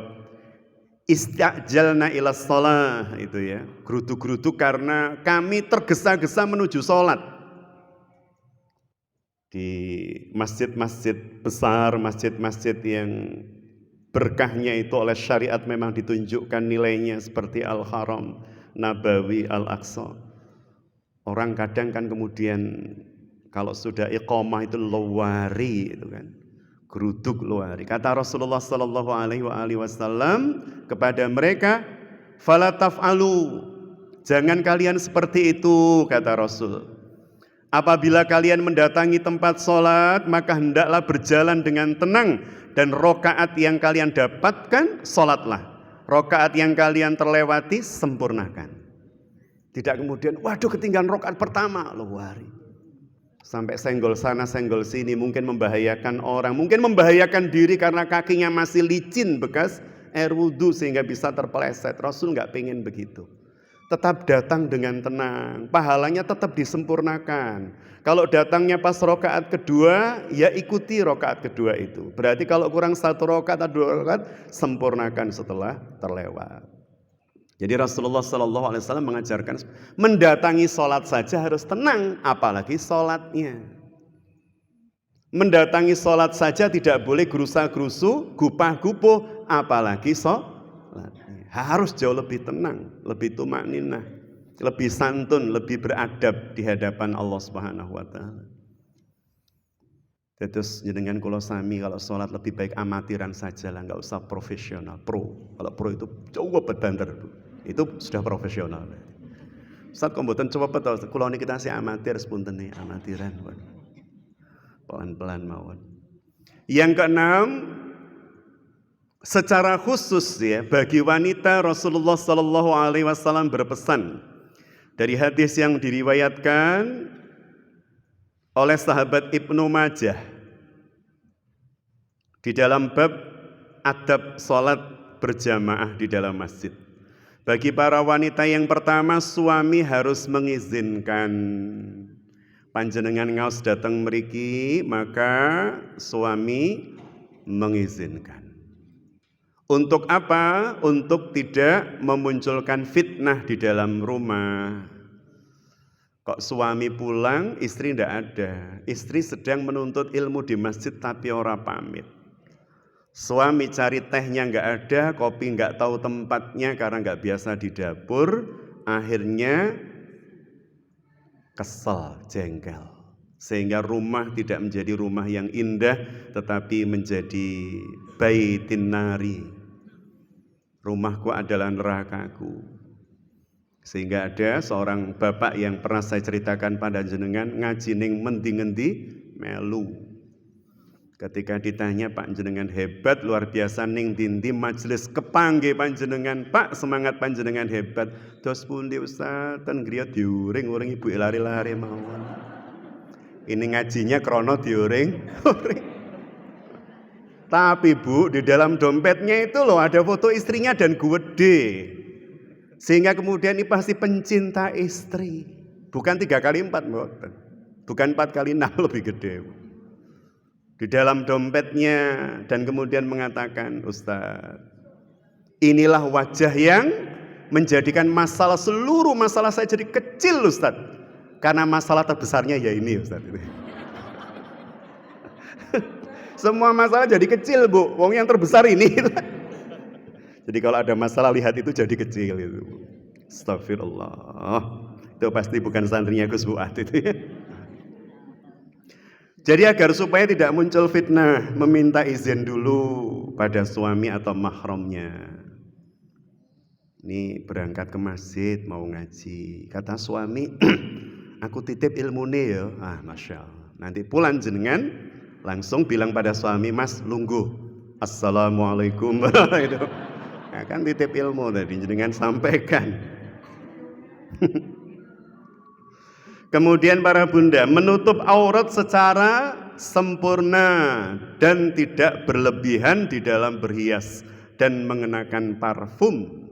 A: istajalna ila shalah, itu ya, gerutu-gerutu karena kami tergesa-gesa menuju sholat. Di masjid-masjid besar, masjid-masjid yang berkahnya itu oleh syariat memang ditunjukkan nilainya seperti Al-Haram, Nabawi, Al-Aqsa. Orang kadang kan kemudian kalau sudah iqamah itu luari itu kan, geruduk luari. Kata Rasulullah Sallallahu Alaihi Wasallam kepada mereka, fala taf'alu, jangan kalian seperti itu, kata Rasul. Apabila kalian mendatangi tempat sholat, maka hendaklah berjalan dengan tenang dan rokaat yang kalian dapatkan, sholatlah. Rokaat yang kalian terlewati, sempurnakan. Tidak kemudian, waduh ketinggalan rokaat pertama, luari. Sampai senggol sana, senggol sini, mungkin membahayakan orang, mungkin membahayakan diri karena kakinya masih licin bekas air wudhu sehingga bisa terpeleset. Rasul nggak pengen begitu. Tetap datang dengan tenang, pahalanya tetap disempurnakan. Kalau datangnya pas rokaat kedua, ya ikuti rokaat kedua itu. Berarti kalau kurang satu rokaat atau dua rokaat, sempurnakan setelah terlewat. Jadi Rasulullah Sallallahu Alaihi Wasallam mengajarkan mendatangi sholat saja harus tenang, apalagi sholatnya. Mendatangi sholat saja tidak boleh gerusa-gerusu, gupah-gupuh, apalagi sholatnya. Harus jauh lebih tenang, lebih tumakninah, lebih santun, lebih beradab di hadapan Allah Subhanahu Wa Taala. Terus dengan kula sami kalau sholat lebih baik amatiran saja lah, nggak usah profesional, pro. Kalau pro itu coba banter, itu sudah profesional. Ustaz kok mboten coba betul, kula niki kita amatir sepunten nih, amatiran. Pelan-pelan mawon. Yang keenam, secara khusus ya bagi wanita Rasulullah Sallallahu Alaihi Wasallam berpesan dari hadis yang diriwayatkan oleh sahabat Ibnu Majah di dalam bab adab sholat berjamaah di dalam masjid. Bagi para wanita yang pertama, suami harus mengizinkan. Panjenengan ngaos datang mriki, maka suami mengizinkan. Untuk apa? Untuk tidak memunculkan fitnah di dalam rumah. Kok suami pulang, istri tidak ada. Istri sedang menuntut ilmu di masjid tapi ora pamit. Suami cari tehnya nggak ada, kopi nggak tahu tempatnya karena nggak biasa di dapur. Akhirnya kesel, jengkel. Sehingga rumah tidak menjadi rumah yang indah, tetapi menjadi baitin nari. Rumahku adalah nerakaku. Sehingga ada seorang bapak yang pernah saya ceritakan pada jenengan, ngaji ning mendi-ngendi melu. Ketika ditanya, Pak jenengan hebat luar biasa ning dindi majelis kepanggih panjenengan, Pak semangat panjenengan hebat. Dos pundi Ustaz, ten griya diuring-uring ibu lari-lari mawon. Ini ngajinya krono diuring. Tapi Bu, di dalam dompetnya itu loh ada foto istrinya dan gede. Sehingga kemudian ini pasti pencinta istri. Bukan 3x4, bukan 4x6 lebih gede. Di dalam dompetnya dan kemudian mengatakan, Ustaz, inilah wajah yang menjadikan masalah, seluruh masalah saya jadi kecil Ustaz. Karena masalah terbesarnya ya ini Ustaz. Semua masalah jadi kecil Bu, wong yang terbesar ini. Jadi kalau ada masalah lihat itu jadi kecil itu. Astagfirullah. Itu pasti bukan santrinya Gus Fuad itu ya. Jadi agar supaya tidak muncul fitnah, meminta izin dulu pada suami atau mahramnya. Ini berangkat ke masjid mau ngaji. Kata suami, aku titip ilmune ya. Ah, Masya Allah. Nanti pulang jenengan langsung bilang pada suami, Mas lungguh. Assalamualaikum. Itu. Nah, kan titip ilmu tadi jenengan sampaikan. Kemudian para bunda menutup aurat secara sempurna dan tidak berlebihan di dalam berhias dan mengenakan parfum.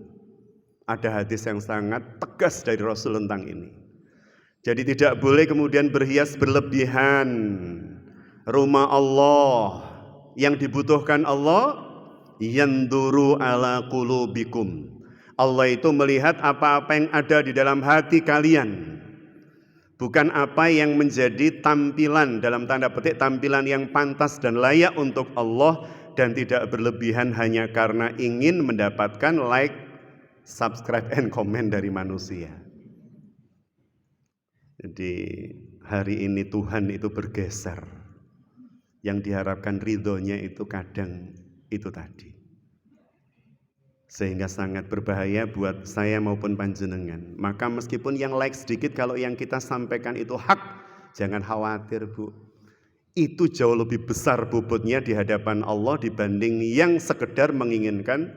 A: Ada hadis yang sangat tegas dari Rasul tentang ini. Jadi tidak boleh kemudian berhias berlebihan. Rumah Allah yang dibutuhkan Allah, yanduru ala qulubikum. Allah itu melihat apa-apa yang ada di dalam hati kalian. Bukan apa yang menjadi tampilan, dalam tanda petik tampilan yang pantas dan layak untuk Allah, dan tidak berlebihan hanya karena ingin mendapatkan like, subscribe, and comment dari manusia. Jadi hari ini Tuhan itu bergeser. Yang diharapkan ridhonya itu kadang itu tadi. Sehingga sangat berbahaya buat saya maupun panjenengan. Maka meskipun yang like sedikit, kalau yang kita sampaikan itu hak, jangan khawatir Bu. Itu jauh lebih besar bobotnya di hadapan Allah dibanding yang sekedar menginginkan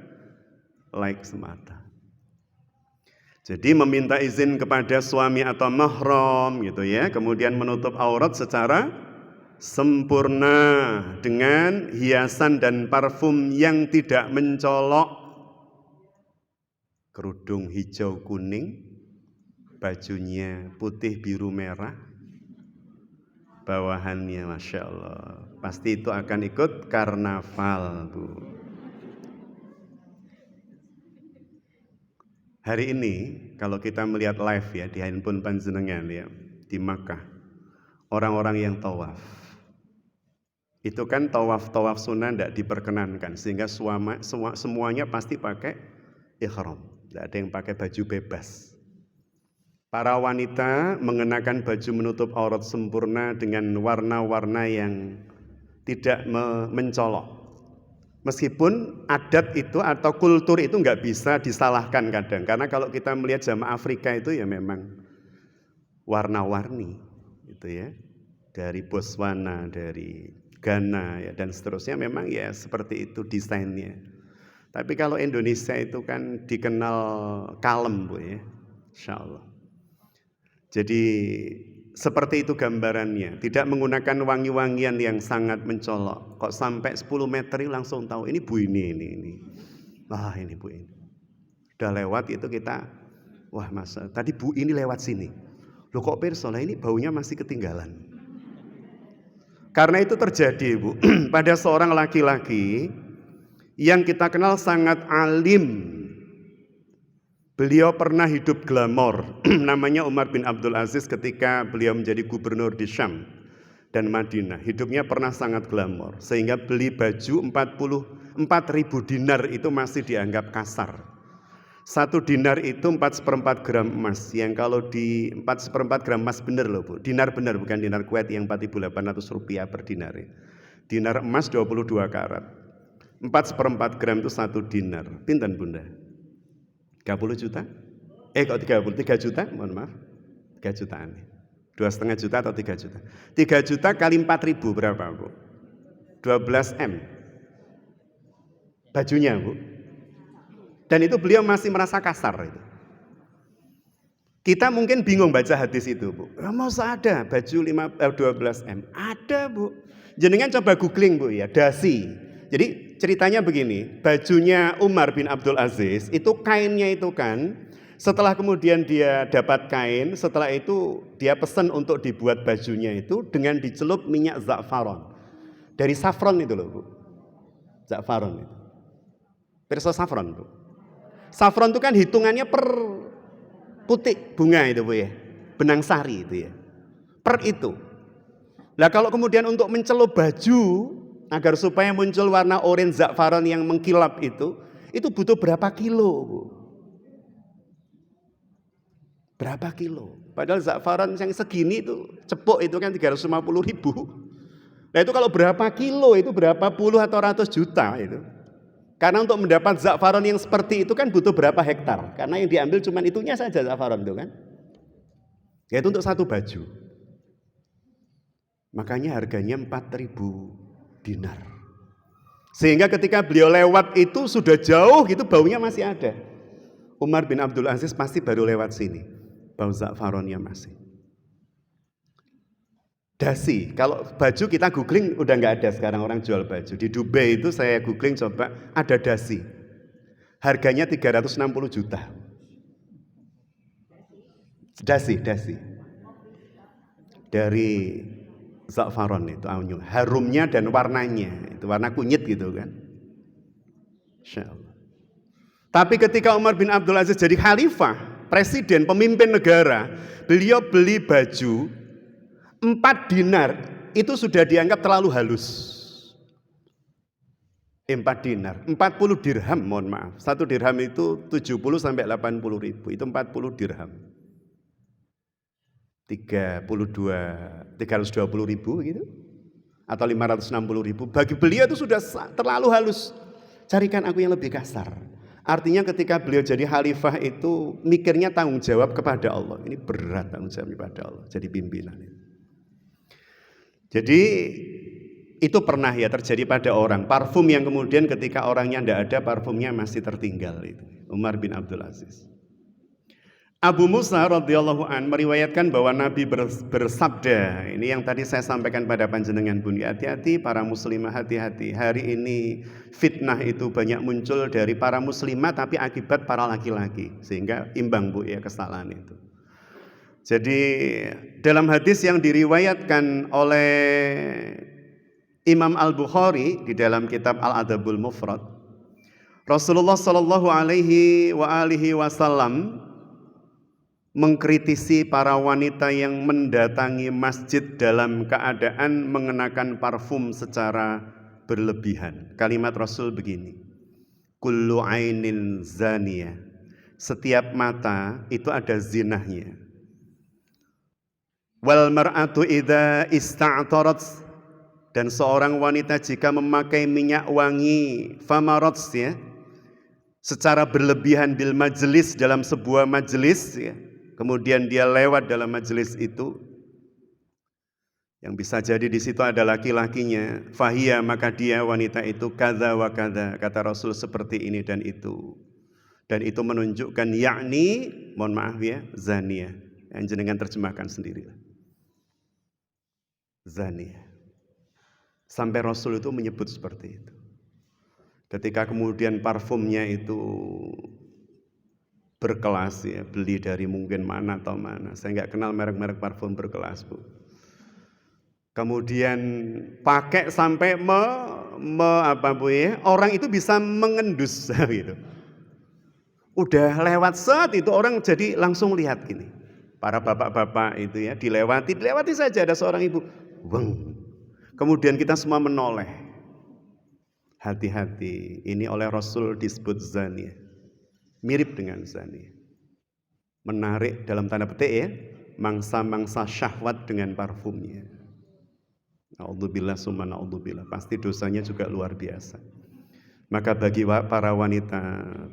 A: like semata. Jadi meminta izin kepada suami atau mahram gitu ya, kemudian menutup aurat secara sempurna dengan hiasan dan parfum yang tidak mencolok. Kerudung hijau kuning, bajunya putih biru merah, bawahannya Masya Allah, pasti itu akan ikut karnaval Bu. Hari ini kalau kita melihat live ya di handphone panjenengan ya, di Makkah, orang-orang yang tawaf itu kan tawaf sunnah tidak diperkenankan, sehingga semuanya pasti pakai ihram, tidak ada yang pakai baju bebas. Para wanita mengenakan baju menutup aurat sempurna dengan warna-warna yang tidak mencolok. Meskipun adat itu atau kultur itu nggak bisa disalahkan kadang, karena kalau kita melihat jamaah Afrika itu ya memang warna-warni, gitu ya, dari Botswana, dari Ghana ya, dan seterusnya memang ya seperti itu desainnya. Tapi kalau Indonesia itu kan dikenal kalem Bu ya, Insya Allah. Jadi seperti itu gambarannya, tidak menggunakan wangi-wangian yang sangat mencolok. Kok sampai 10 meter langsung tahu ini Bu ini. Wah ini Bu ini. Udah lewat itu kita, wah masa tadi Bu ini lewat sini. Loh kok pirsa ini baunya masih ketinggalan. Karena itu terjadi Bu, pada seorang laki-laki yang kita kenal sangat alim. Beliau pernah hidup glamor, namanya Umar bin Abdul Aziz ketika beliau menjadi gubernur di Syam dan Madinah. Hidupnya pernah sangat glamor, sehingga beli baju 44.000 dinar itu masih dianggap kasar. 1 dinar itu 4/4 gram emas, yang kalau di 4/4 gram emas bener loh Bu, dinar bener, bukan dinar Kuwait yang 4.800 rupiah per dinar. Dinar emas 22 karat, 4/4 gram itu 1 dinar. Pinten Bunda? 30 juta? Kok 33 juta? Mohon maaf, 3 jutaan. 2,5 juta atau 3 juta? 3 juta kali 4.000 berapa Bu? 12 M bajunya Bu. Dan itu beliau masih merasa kasar itu. Kita mungkin bingung baca hadis itu Bu. Masa ada baju 12 M? Ada Bu. Jenengan coba googling Bu ya, dasi. Jadi ceritanya begini, bajunya Umar bin Abdul Aziz itu kainnya itu kan, setelah kemudian dia dapat kain, setelah itu dia pesan untuk dibuat bajunya itu dengan dicelup minyak za'faron. Dari saffron itu loh Bu. Za'faron itu. Perso saffron Bu. Saffron itu kan hitungannya per putik bunga itu Bu ya. Benang sari itu ya. Per itu. Nah kalau kemudian untuk mencelup baju agar supaya muncul warna orange za'faron yang mengkilap itu butuh berapa kilo Bu? Berapa kilo? Padahal za'faron yang segini itu cepuk itu kan 350.000. Nah itu kalau berapa kilo itu berapa puluh atau ratus juta itu. Karena untuk mendapat za'faron yang seperti itu kan butuh berapa hektar. Karena yang diambil cuma itunya saja za'faron itu kan. Ya itu untuk 1 baju. Makanya harganya 4.000 dinar. Sehingga ketika beliau lewat itu sudah jauh gitu baunya masih ada. Umar bin Abdul Aziz pasti baru lewat sini. Bau za'faronnya masih. Dasi, kalau baju kita googling udah nggak ada sekarang orang jual baju. Di Dubai itu saya googling coba ada dasi. Harganya 360 juta. Dasi. Dari za'faron itu harumnya dan warnanya itu warna kunyit gitu kan. Insyaallah. Tapi ketika Umar bin Abdul Aziz jadi khalifah, presiden, pemimpin negara, beliau beli baju 4 dinar itu sudah dianggap terlalu halus. 4 dinar, 40 dirham, mohon maaf. 1 dirham itu 70 sampai 80 ribu, itu 40 dirham. 320 ribu gitu atau 560 ribu. Bagi beliau itu sudah terlalu halus. Carikan aku yang lebih kasar. Artinya ketika beliau jadi khalifah itu mikirnya tanggung jawab kepada Allah. Ini berat tanggung jawab kepada Allah jadi pimpinan. Jadi itu pernah ya terjadi pada orang. Parfum yang kemudian ketika orangnya tidak ada, parfumnya masih tertinggal itu. Umar bin Abdul Aziz. Abu Musa radhiyallahu an meriwayatkan bahwa Nabi bersabda, ini yang tadi saya sampaikan pada panjenengan Bun, hati-hati para muslimah, hati-hati. Hari ini fitnah itu banyak muncul dari para muslimah tapi akibat para laki-laki, sehingga imbang Bu ya kesalahan itu. Jadi dalam hadis yang diriwayatkan oleh Imam Al-Bukhari di dalam kitab Al-Adabul Mufrad, Rasulullah sallallahu alaihi wasallam mengkritisi para wanita yang mendatangi masjid dalam keadaan mengenakan parfum secara berlebihan. Kalimat Rasul begini, kullu ainin zaniyah, setiap mata itu ada zinahnya. Wal mar'atu idza ista'tarat, dan seorang wanita jika memakai minyak wangi famarat ya, secara berlebihan bil majlis, dalam sebuah majlis ya, kemudian dia lewat dalam majelis itu, yang bisa jadi di situ ada laki-lakinya, fahiyah, maka dia wanita itu kadza wa kadza, kata Rasul seperti ini dan itu menunjukkan yakni, mohon maaf ya, zaniyah. Yang jenengan terjemahkan sendiri, zaniyah. Sampai Rasul itu menyebut seperti itu. Ketika kemudian parfumnya itu berkelas ya, beli dari mungkin mana atau mana. Saya nggak kenal merek-merek parfum berkelas Bu. Kemudian pakai sampai orang itu bisa mengendus gitu. Udah lewat set itu orang jadi langsung lihat gini. Para bapak-bapak itu ya dilewati saja ada seorang ibu. Weng. Kemudian kita semua menoleh. Hati-hati, ini oleh Rasul disebut zania. Mirip dengan zania. Menarik dalam tanda petik ya, mangsa-mangsa syahwat dengan parfumnya. Na'udzubillah summa na'udzubillah. Pasti dosanya juga luar biasa. Maka bagi para wanita,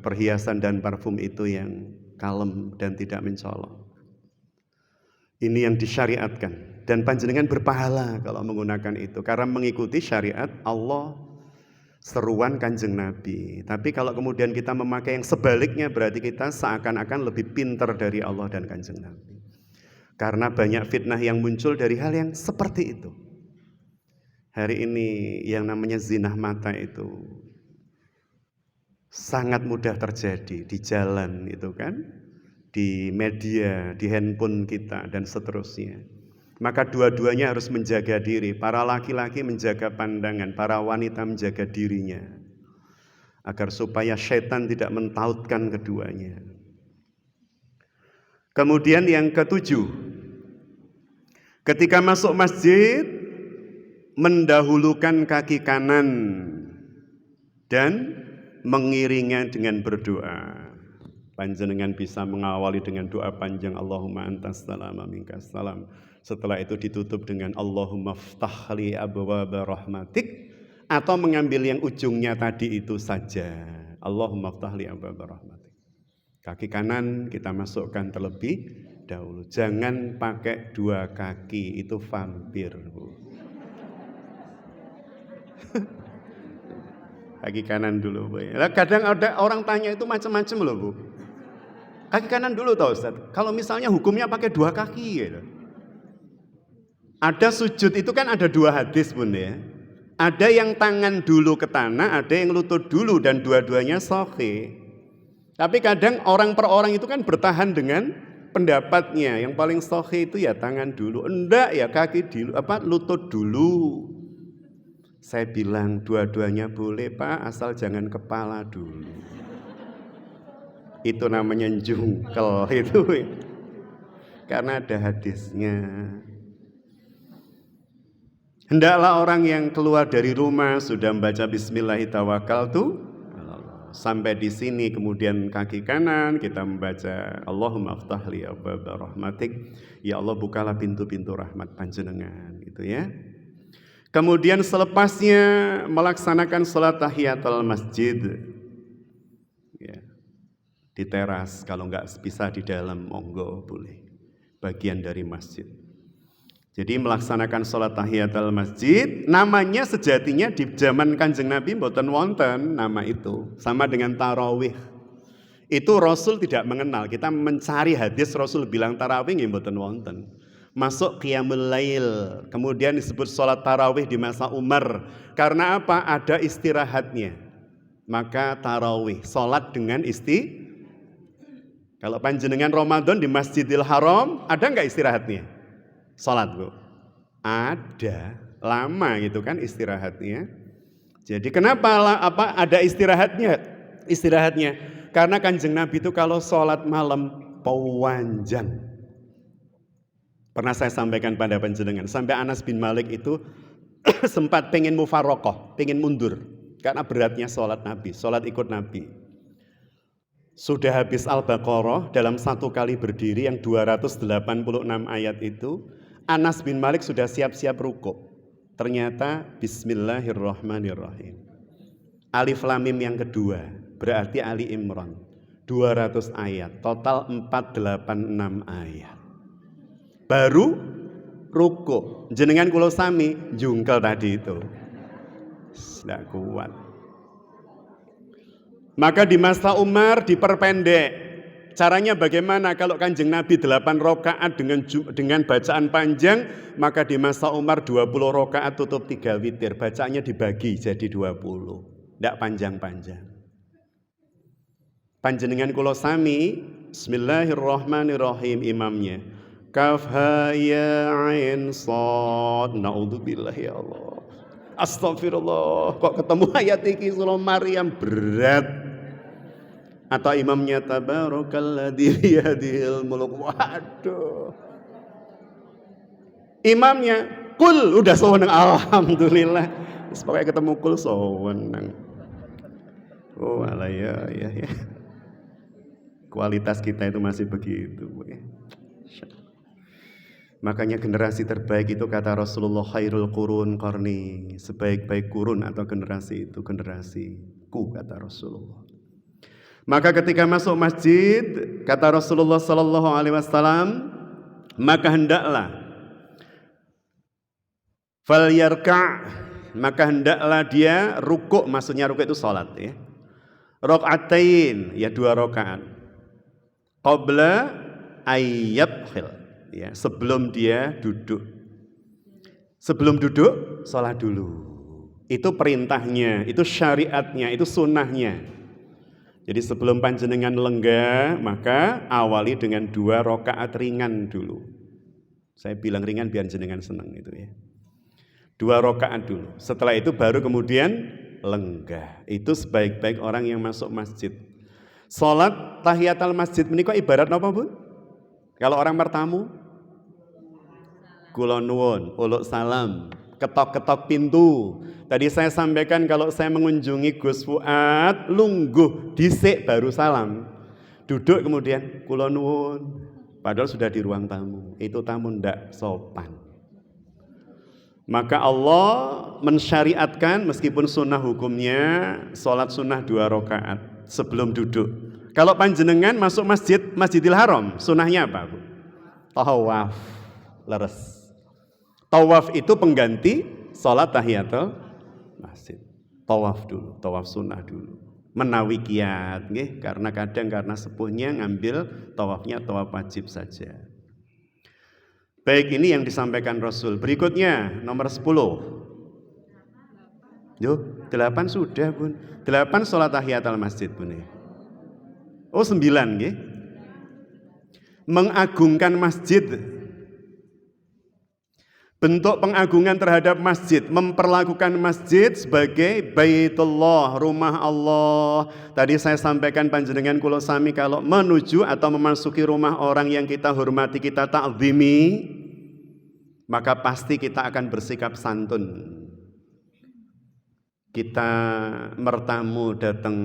A: perhiasan dan parfum itu yang kalem dan tidak mencolok. Ini yang disyariatkan. Dan panjenengan berpahala kalau menggunakan itu. Karena mengikuti syariat Allah, seruan Kanjeng Nabi. Tapi kalau kemudian kita memakai yang sebaliknya, berarti kita seakan-akan lebih pintar dari Allah dan Kanjeng Nabi. Karena banyak fitnah yang muncul dari hal yang seperti itu. Hari ini yang namanya zina mata itu sangat mudah terjadi di jalan itu kan, di media, di handphone kita dan seterusnya. Maka dua-duanya harus menjaga diri. Para laki-laki menjaga pandangan, para wanita menjaga dirinya. Agar supaya setan tidak mentautkan keduanya. Kemudian yang ketujuh, ketika masuk masjid, mendahulukan kaki kanan dan mengiringnya dengan berdoa. Panjenengan bisa mengawali dengan doa panjang Allahumma antas salam wa minkas salam. Setelah itu ditutup dengan Allahumma ftahli abwaaba rahmatik, atau mengambil yang ujungnya tadi itu saja. Allahumma ftahli abwaaba rahmatik. Kaki kanan kita masukkan terlebih dahulu. Jangan pakai dua kaki, itu vampir. Kaki kanan dulu Bu. Kadang ada orang tanya itu macam-macam loh Bu. Kaki kanan dulu tau Ustaz. Kalau misalnya hukumnya pakai dua kaki gitu. Ada sujud itu kan ada dua hadis Bun ya. Ada yang tangan dulu ke tanah, ada yang lutut dulu, dan dua-duanya sahih. Tapi kadang orang per orang itu kan bertahan dengan pendapatnya. Yang paling sahih itu ya tangan dulu. Enggak ya kaki dulu, lutut dulu. Saya bilang dua-duanya boleh Pak, asal jangan kepala dulu. Itu namanya jungkel itu. Karena ada hadisnya. Hendaklah orang yang keluar dari rumah sudah membaca Bismillahirrahmanirrahim. Sampai di sini kemudian kaki kanan kita membaca Allahumma aftahli abwaaba rahmatik. Ya Allah bukalah pintu-pintu rahmat panjenengan gitu ya. Kemudian selepasnya melaksanakan sholat tahiyatul masjid ya, di teras, kalau nggak bisa di dalam monggo boleh, bagian dari masjid. Jadi melaksanakan sholat tahiyatul masjid, namanya sejatinya di zaman Kanjeng Nabi mboten wonten nama itu, sama dengan tarawih. Itu Rasul tidak mengenal, kita mencari hadis Rasul bilang tarawih nggih mboten wonten. Masuk qiyamul lail, kemudian disebut sholat tarawih di masa Umar. Karena apa? Ada istirahatnya. Maka tarawih, sholat dengan Kalau panjenengan Ramadan di Masjidil Haram, ada nggak istirahatnya? Sholat Bu? Ada, lama gitu kan istirahatnya. Jadi kenapa ada istirahatnya? Karena Kanjeng Nabi itu kalau sholat malam panjang. Pernah saya sampaikan pada panjenengan, sampai Anas bin Malik itu sempat pengen mufarokoh, pengen mundur. Karena beratnya sholat Nabi, sholat ikut Nabi. Sudah habis Al-Baqarah dalam satu kali berdiri yang 286 ayat itu, Anas bin Malik sudah siap-siap rukuk. Ternyata Bismillahirrahmanirrahim. Alif Lam Mim yang kedua, berarti Ali Imran. 200 ayat, total 486 ayat. Baru rukuk. Jenengan kulo sami jungkel tadi itu. Tidak kuat. Maka di masa Umar diperpendek. Caranya bagaimana? Kalau Kanjeng Nabi 8 rakaat dengan bacaan panjang, maka di masa Umar 20 rakaat tutup 3 witir. Bacaannya dibagi jadi 20. Tidak panjang-panjang. Panjenengan kulo sami Bismillahirrahmanirrahim imamnya. Kaf ha ya ain shad. Naudzubillah ya Allah. Astagfirullah. Kok ketemu ayat iki surah Maryam berat. Atau imamnya tabarakalladzi biyadihil mulk. Waduh. Imamnya kul udah sewenang alhamdulillah. Supaya ketemu kul sewenang. Oh alah ya. Kualitas kita itu masih begitu. Makanya generasi terbaik itu kata Rasulullah khairul qurun qarni. Sebaik-baik kurun atau generasi itu generasiku kata Rasulullah. Maka ketika masuk masjid kata Rasulullah sallallahu alaihi wasallam maka hendaklah hendaklah dia rukuk, maksudnya rukuk itu salat ya. Rakaatain ya 2 rakaat. Qabla ayyadkhil ya, sebelum dia duduk. Sebelum duduk salat dulu. Itu perintahnya, itu syariatnya, itu sunnahnya. Jadi sebelum panjenengan lenggah, maka awali dengan 2 rakaat ringan dulu. Saya bilang ringan biar jenengan senang itu ya. 2 rakaat dulu. Setelah itu baru kemudian lenggah. Itu sebaik-baik orang yang masuk masjid. Salat tahiyatul masjid menika ibarat napa, Bu? Kalau orang bertamu, kula nuwun, uluk salam, ketok-ketok pintu. Tadi saya sampaikan kalau saya mengunjungi Gus Fuad, lungguh dhisik baru salam. Duduk kemudian kula nuwun. Padahal sudah di ruang tamu. Itu tamu ndak sopan. Maka Allah mensyariatkan meskipun sunnah hukumnya salat sunnah 2 rakaat sebelum duduk. Kalau panjenengan masuk masjid Masjidil Haram, sunnahnya apa, Bu? Tawaf. Leres. Tawaf itu pengganti salat tahiyatul masjid. Tawaf dulu, tawaf sunnah dulu. Menawi kiat, nggih, karena kadang karena sepuhnya ngambil tawafnya tawaf wajib saja. Baik, ini yang disampaikan Rasul. Berikutnya nomor 10. Yo, 8 sudah, Bun. 8 salat tahiyatul masjid, Bun. Oh, 9 nggih. Mengagungkan masjid. Bentuk pengagungan terhadap masjid, memperlakukan masjid sebagai Baitullah, rumah Allah. Tadi saya sampaikan panjenengan kula sami kalau menuju atau memasuki rumah orang yang kita hormati, kita ta'zimi, maka pasti kita akan bersikap santun. Kita mertamu datang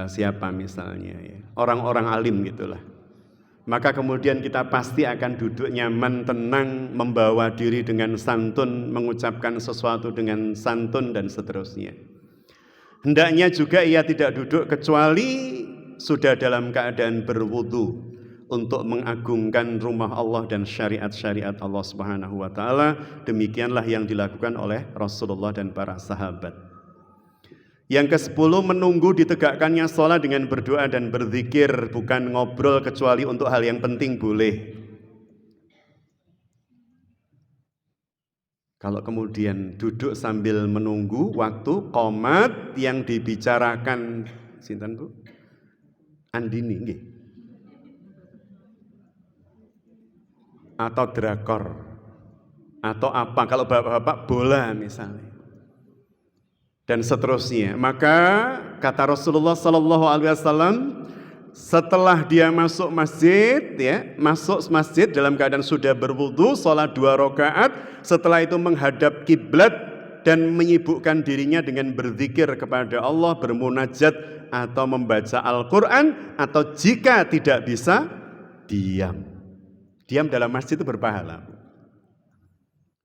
A: siapa misalnya ya, orang-orang alim gitulah. Maka kemudian kita pasti akan duduk nyaman, tenang, membawa diri dengan santun, mengucapkan sesuatu dengan santun dan seterusnya. Hendaknya juga ia tidak duduk kecuali sudah dalam keadaan berwudu untuk mengagungkan rumah Allah dan syariat-syariat Allah Subhanahu wa taala. Demikianlah yang dilakukan oleh Rasulullah dan para sahabat. Yang ke-10 menunggu ditegakkannya sholat dengan berdoa dan berzikir, bukan ngobrol kecuali untuk hal yang penting boleh. Kalau kemudian duduk sambil menunggu waktu qomat yang dibicarakan sinten Bu? Andini nggih. Atau drakor atau apa kalau bapak-bapak bola misalnya. Dan seterusnya. Maka kata Rasulullah sallallahu alaihi wasallam, setelah dia masuk masjid ya, masuk masjid dalam keadaan sudah berwudu, salat 2 rakaat, setelah itu menghadap kiblat dan menyibukkan dirinya dengan berzikir kepada Allah, bermunajat atau membaca Al-Qur'an, atau jika tidak bisa diam. Diam dalam masjid itu berpahala.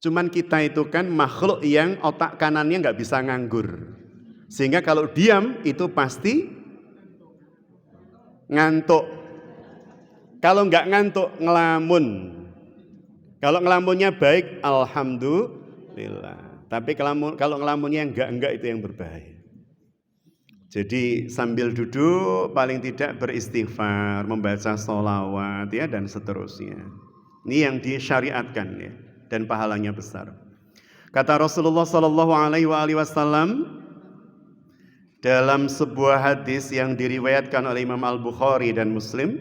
A: Cuman kita itu kan makhluk yang otak kanannya nggak bisa nganggur. Sehingga kalau diam itu pasti ngantuk. Kalau nggak ngantuk ngelamun. Kalau ngelamunnya baik, alhamdulillah. Tapi kalau ngelamunnya enggak itu yang berbahaya. Jadi sambil duduk paling tidak beristighfar, membaca sholawat ya dan seterusnya. Ini yang disyariatkan ya. Dan pahalanya besar. Kata Rasulullah sallallahu alaihi wasallam, Dalam sebuah hadis yang diriwayatkan oleh Imam Al-Bukhari dan Muslim,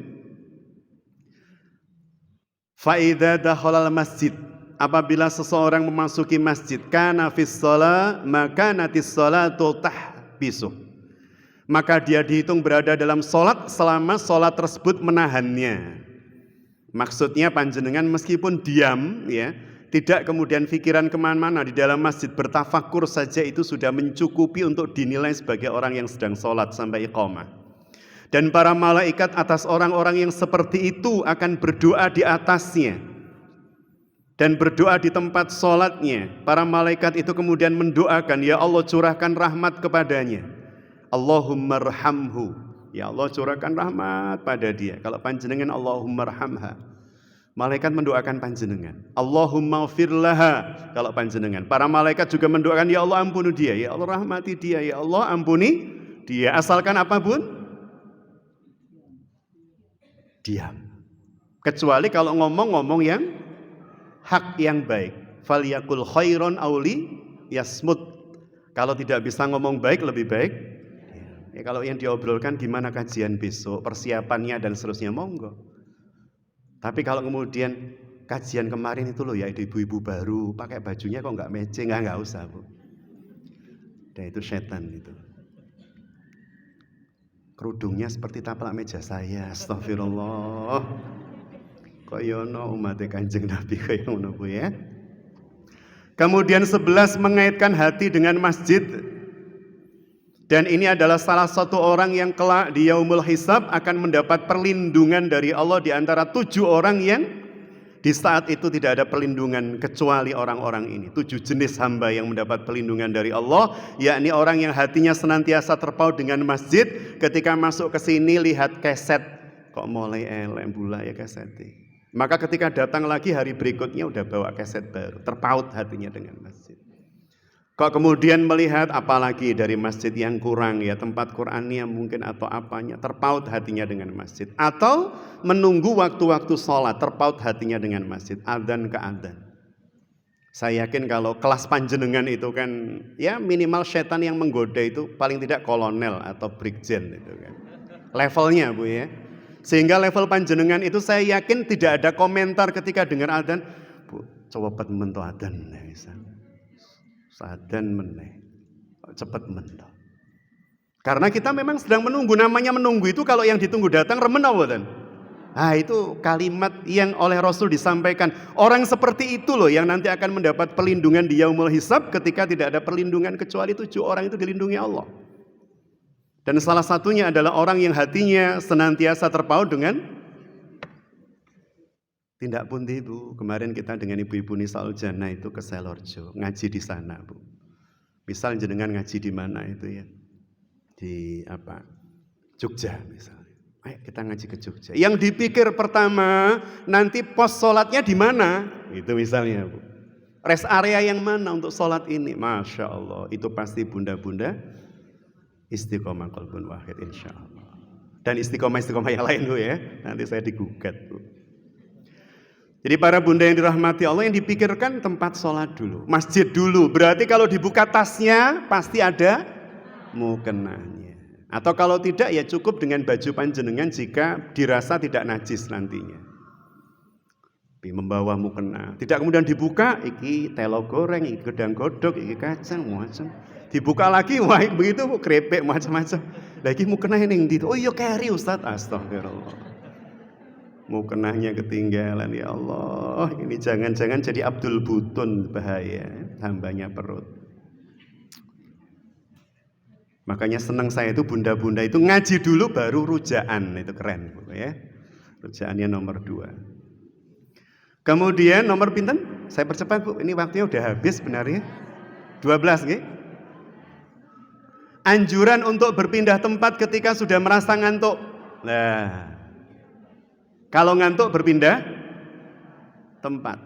A: fa'idha dakhalal masjid, apabila seseorang memasuki masjid, kana fis shalah maka natis shalatu tahbisu, maka dia dihitung berada dalam sholat selama sholat tersebut menahannya. Maksudnya panjenengan meskipun diam ya, tidak kemudian pikiran kemana-mana di dalam masjid, bertafakur saja itu sudah mencukupi untuk dinilai sebagai orang yang sedang sholat sampai iqamah. Dan para malaikat atas orang-orang yang seperti itu akan berdoa di atasnya dan berdoa di tempat sholatnya. Para malaikat itu kemudian mendoakan, ya Allah curahkan rahmat kepadanya, Allahumma rhamhu, ya Allah curahkan rahmat pada dia. Kalau panjenengan Allahumma rhamha, malaikat mendoakan panjenengan, Allahumma firlaha. Kalau panjenengan, para malaikat juga mendoakan, ya Allah ampuni dia, ya Allah rahmati dia, ya Allah ampuni dia. Asalkan apa pun diam, kecuali kalau ngomong yang hak yang baik. Falyakul khairon auli yasmut. Kalau tidak bisa ngomong baik, lebih baik ya, kalau yang diobrolkan gimana kajian besok, persiapannya dan seterusnya, monggo. Tapi kalau kemudian kajian kemarin itu loh ya, ibu-ibu baru pakai bajunya kok nggak matching, nggak usah bu. Dan itu setan itu. Kerudungnya seperti taplak meja saya, astagfirullah. Kok yono umat Kanjeng Nabi kayak ngono bu ya. Kemudian 11, mengaitkan hati dengan masjid. Dan ini adalah salah satu orang yang kelak di yaumul hisab akan mendapat perlindungan dari Allah di antara 7 orang yang di saat itu tidak ada perlindungan kecuali orang-orang ini. 7 jenis hamba yang mendapat perlindungan dari Allah, yakni orang yang hatinya senantiasa terpaut dengan masjid. Ketika masuk ke sini lihat keset, kok mulai elek bula ya kesetnya. Maka ketika datang lagi hari berikutnya udah bawa keset baru, terpaut hatinya dengan masjid. Kok kemudian melihat apalagi dari masjid yang kurang ya, tempat Qur'annya mungkin atau apanya, terpaut hatinya dengan masjid. Atau menunggu waktu-waktu sholat, terpaut hatinya dengan masjid, adzan ke adzan. Saya yakin kalau kelas panjenengan itu kan ya minimal setan yang menggoda itu paling tidak kolonel atau brigjen itu kan. Levelnya bu ya. Sehingga level panjenengan itu saya yakin tidak ada komentar ketika dengar adzan, bu coba mentok adzan misalnya. Sadan meneh, cepet mentok. Karena kita memang sedang menunggu, namanya menunggu itu kalau yang ditunggu datang remen awalan. Nah itu kalimat yang oleh Rasul disampaikan. Orang seperti itu loh yang nanti akan mendapat perlindungan di yaumul hisab, ketika tidak ada perlindungan kecuali 7 orang itu dilindungi Allah. Dan salah satunya adalah orang yang hatinya senantiasa terpaut dengan tindak pundi bu. Kemarin kita dengan ibu-ibu Nisaul Jannah itu ke Selorjo, ngaji di sana bu. Misal jenengan ngaji di mana itu ya, di apa, Jogja misalnya. Ayo kita ngaji ke Jogja. Yang dipikir pertama nanti pos sholatnya di mana, itu misalnya bu. Rest area yang mana untuk sholat ini? Masya Allah, itu pasti bunda-bunda istiqomah qalbun wahid insya Allah. Dan istiqomah yang lain bu ya. Nanti saya digugat bu. Jadi para bunda yang dirahmati Allah, yang dipikirkan tempat sholat dulu, masjid dulu. Berarti kalau dibuka tasnya pasti ada mukenahnya. Atau kalau tidak ya cukup dengan baju panjenengan jika dirasa tidak najis nantinya. Membawa mukena. Tidak kemudian dibuka, iki telo goreng, iki gedang godok, iki kacang, macam. Dibuka lagi, wah begitu krepek macam-macam. Lagi mukena yang di. Oh iya keri Ustaz, astagfirullah. Mukenahnya ketinggalan, ya Allah. Ini jangan-jangan jadi Abdul Butun, bahaya, hambanya perut. Makanya senang saya itu bunda-bunda itu ngaji dulu baru rujaan, itu keren ya. Rujaannya nomor 2. Kemudian nomor pinten? Saya percepat bu, ini waktunya udah habis benarnya. 12 nggih. Anjuran untuk berpindah tempat ketika sudah merasa ngantuk. Nah, kalau ngantuk berpindah tempat.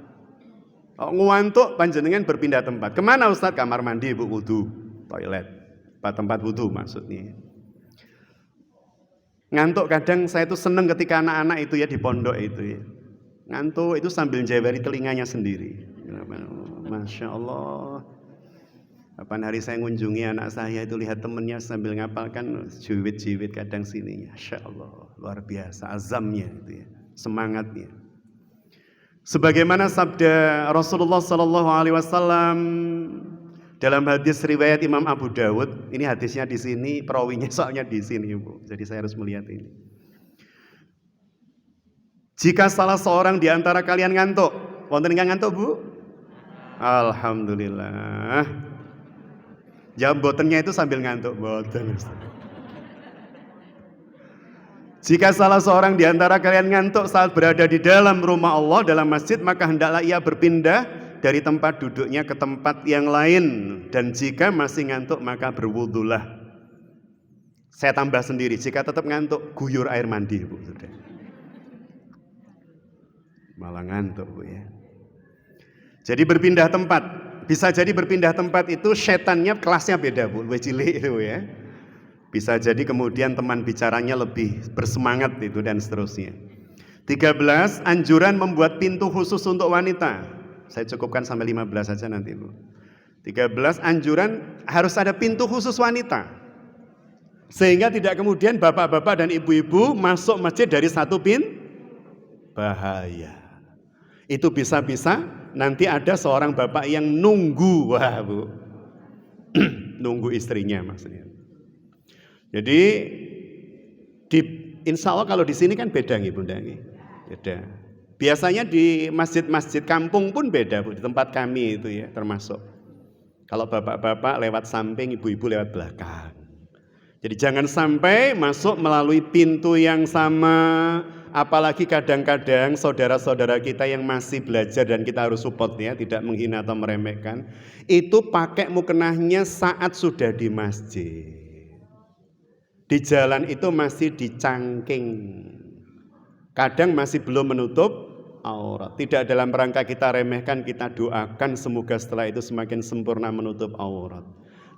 A: Oh, ngantuk panjenengan berpindah tempat. Kemana Ustaz? Kamar mandi, bu, wudu, toilet, tempat wudu maksudnya. Ngantuk kadang saya tuh seneng ketika anak-anak itu ya di pondok itu ya. Ngantuk itu sambil jawari telinganya sendiri. Masya Allah. Kapan hari saya mengunjungi anak saya itu lihat temennya sambil ngapalkan jiwit-jiwit kadang sininya. Masya Allah, luar biasa azamnya itu ya, semangatnya. Sebagaimana sabda Rasulullah Sallallahu Alaihi Wasallam dalam hadis riwayat Imam Abu Dawud, ini hadisnya di sini, perawinya soalnya di sini, Bu. Jadi saya harus melihat ini. Jika salah seorang di antara kalian ngantuk, wonten ingkang ngantuk, Bu? Alhamdulillah. Jawab botennya itu sambil ngantuk, boten. Jika salah seorang di antara kalian ngantuk saat berada di dalam rumah Allah, dalam masjid, maka hendaklah ia berpindah dari tempat duduknya ke tempat yang lain. Dan jika masih ngantuk, maka berwudulah. Saya tambah sendiri, jika tetap ngantuk, guyur air mandi, Bu. Sudah. Malah ngantuk, Bu ya. Jadi berpindah tempat. Bisa jadi berpindah tempat itu setannya kelasnya beda, Bu, lebih cilik itu ya. Bisa jadi kemudian teman bicaranya lebih bersemangat itu dan seterusnya. 13, anjuran membuat pintu khusus untuk wanita. Saya cukupkan sampai 15 saja nanti, Bu. 13, anjuran harus ada pintu khusus wanita. Sehingga tidak kemudian bapak-bapak dan ibu-ibu masuk masjid dari satu pintu. Bahaya. Itu bisa-bisa nanti ada seorang bapak yang nunggu, wah Bu, nunggu istrinya maksudnya. Jadi insya Allah kalau di sini kan beda nih Bunda, beda. Biasanya di masjid-masjid kampung pun beda, Bu, di tempat kami itu ya termasuk. Kalau bapak-bapak lewat samping, ibu-ibu lewat belakang. Jadi jangan sampai masuk melalui pintu yang sama. Apalagi kadang-kadang saudara-saudara kita yang masih belajar dan kita harus support ya, tidak menghina atau meremehkan, itu pakai mukenahnya saat sudah di masjid. Di jalan itu masih dicangking. Kadang masih belum menutup aurat. Tidak dalam rangka kita remehkan, kita doakan semoga setelah itu semakin sempurna menutup aurat.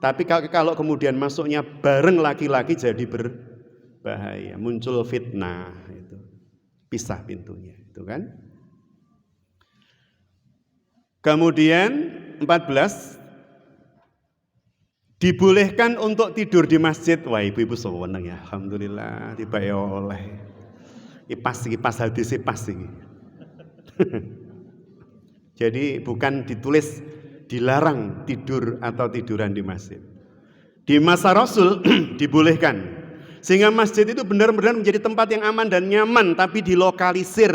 A: Tapi kalau kemudian masuknya bareng laki-laki jadi berbahaya, muncul fitnah itu. Pisah pintunya itu kan. Kemudian 14, dibolehkan untuk tidur di masjid. Wah, ibu-ibu seneng ya, alhamdulillah tiba ya oleh. Pas hadis pas ini. Jadi bukan ditulis dilarang tidur atau tiduran di masjid. Di masa Rasul dibolehkan. Sehingga masjid itu benar-benar menjadi tempat yang aman dan nyaman, tapi dilokalisir.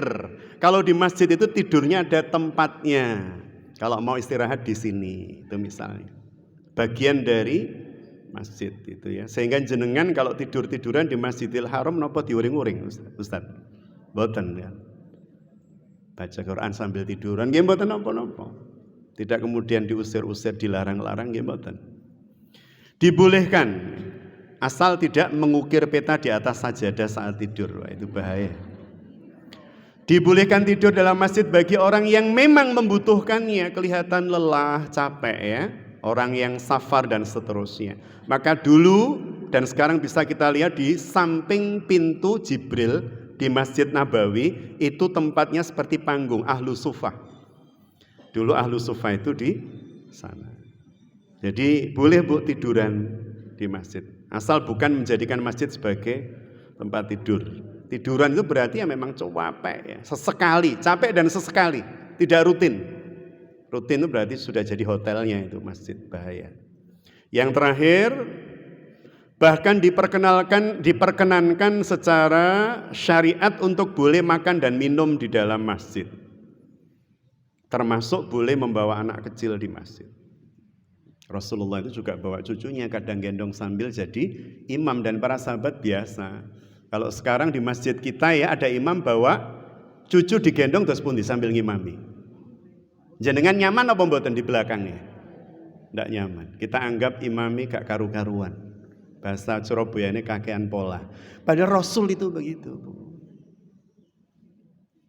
A: Kalau di masjid itu tidurnya ada tempatnya. Kalau mau istirahat di sini, itu misalnya. Bagian dari masjid itu ya. Sehingga jenengan kalau tidur-tiduran di Masjidil Haram napa diuring-uring, Ustaz? Mboten ya. Baca Quran sambil tiduran nggih mboten napa-napa. Tidak kemudian diusir-usir, dilarang-larang nggih mboten. Dibolehkan. Asal tidak mengukir peta di atas sajadah saat tidur. Wah, itu bahaya. Dibolehkan tidur dalam masjid bagi orang yang memang membutuhkannya, kelihatan lelah, capek ya, orang yang safar dan seterusnya. Maka dulu dan sekarang bisa kita lihat di samping pintu Jibril di Masjid Nabawi itu tempatnya seperti panggung ahlu sufah. Dulu ahlu sufah itu di sana. Jadi boleh Bu tiduran di masjid. Asal bukan menjadikan masjid sebagai tempat tidur. Tiduran itu berarti ya memang capek ya. Sesekali, capek dan sesekali, tidak rutin. Rutin itu berarti sudah jadi hotelnya itu masjid, bahaya. Yang terakhir, bahkan diperkenankan secara syariat untuk boleh makan dan minum di dalam masjid. Termasuk boleh membawa anak kecil di masjid. Rasulullah itu juga bawa cucunya, kadang gendong sambil jadi imam, dan para sahabat biasa. Kalau sekarang di masjid kita ya ada imam bawa cucu digendong terus pun sambil ngimami. Jenengan nyaman apa mboten di belakangnya? Tidak nyaman. Kita anggap imami gak karu-karuan. Bahasa Surabaya ini kakean pola. Padahal Rasul itu begitu.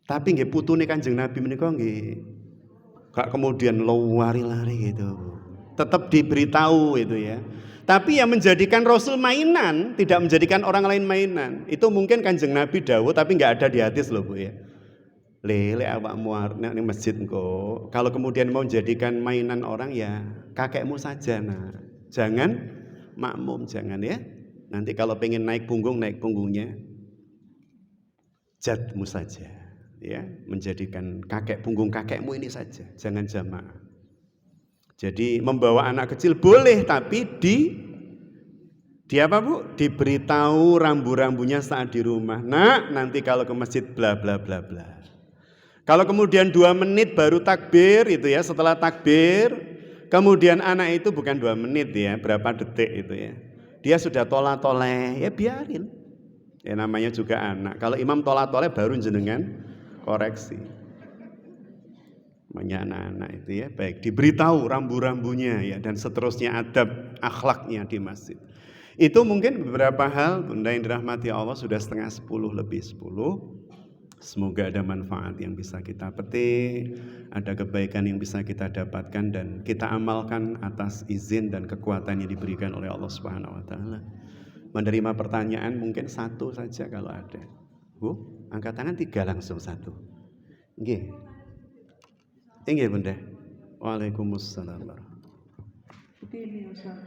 A: Tapi nggih putune Kanjeng Nabi menika nggih gak kemudian lari-lari gitu. Tetap diberitahu itu ya. Tapi yang menjadikan Rasul mainan, tidak menjadikan orang lain mainan. Itu mungkin Kanjeng Nabi dawuh tapi nggak ada di hadis loh Bu ya. Lele awakmu nek ning masjid engko. Kalau kemudian mau jadikan mainan orang ya kakekmu saja nah. Jangan makmum, jangan ya. Nanti kalau pengen naik punggungnya. Jatmu saja ya, menjadikan punggung kakekmu ini saja, jangan jamaah. Jadi membawa anak kecil boleh, tapi di apa Bu? Diberitahu rambu-rambunya saat di rumah. Nah, nanti kalau ke masjid bla bla bla bla. Kalau kemudian 2 menit baru takbir itu ya, setelah takbir, kemudian anak itu bukan 2 menit ya, berapa detik itu ya. Dia sudah tola-toleh, ya biarin. Ya namanya juga anak. Kalau imam tola-toleh baru jenengan koreksi. Namanya anak-anak itu ya, baik diberitahu rambu-rambunya ya dan seterusnya adab akhlaknya di masjid. Itu mungkin beberapa hal Bunda yang dirahmati Allah sudah 9:30 lebih 10. Semoga ada manfaat yang bisa kita petik, ada kebaikan yang bisa kita dapatkan dan kita amalkan atas izin dan kekuatan yang diberikan oleh Allah Subhanahu wa taala. Menerima pertanyaan mungkin 1 saja kalau ada. Bu, angkat tangan 3 langsung 1. Nggih. Nggih, Bunda. Waalaikumsalam.
B: Begini Ustaz,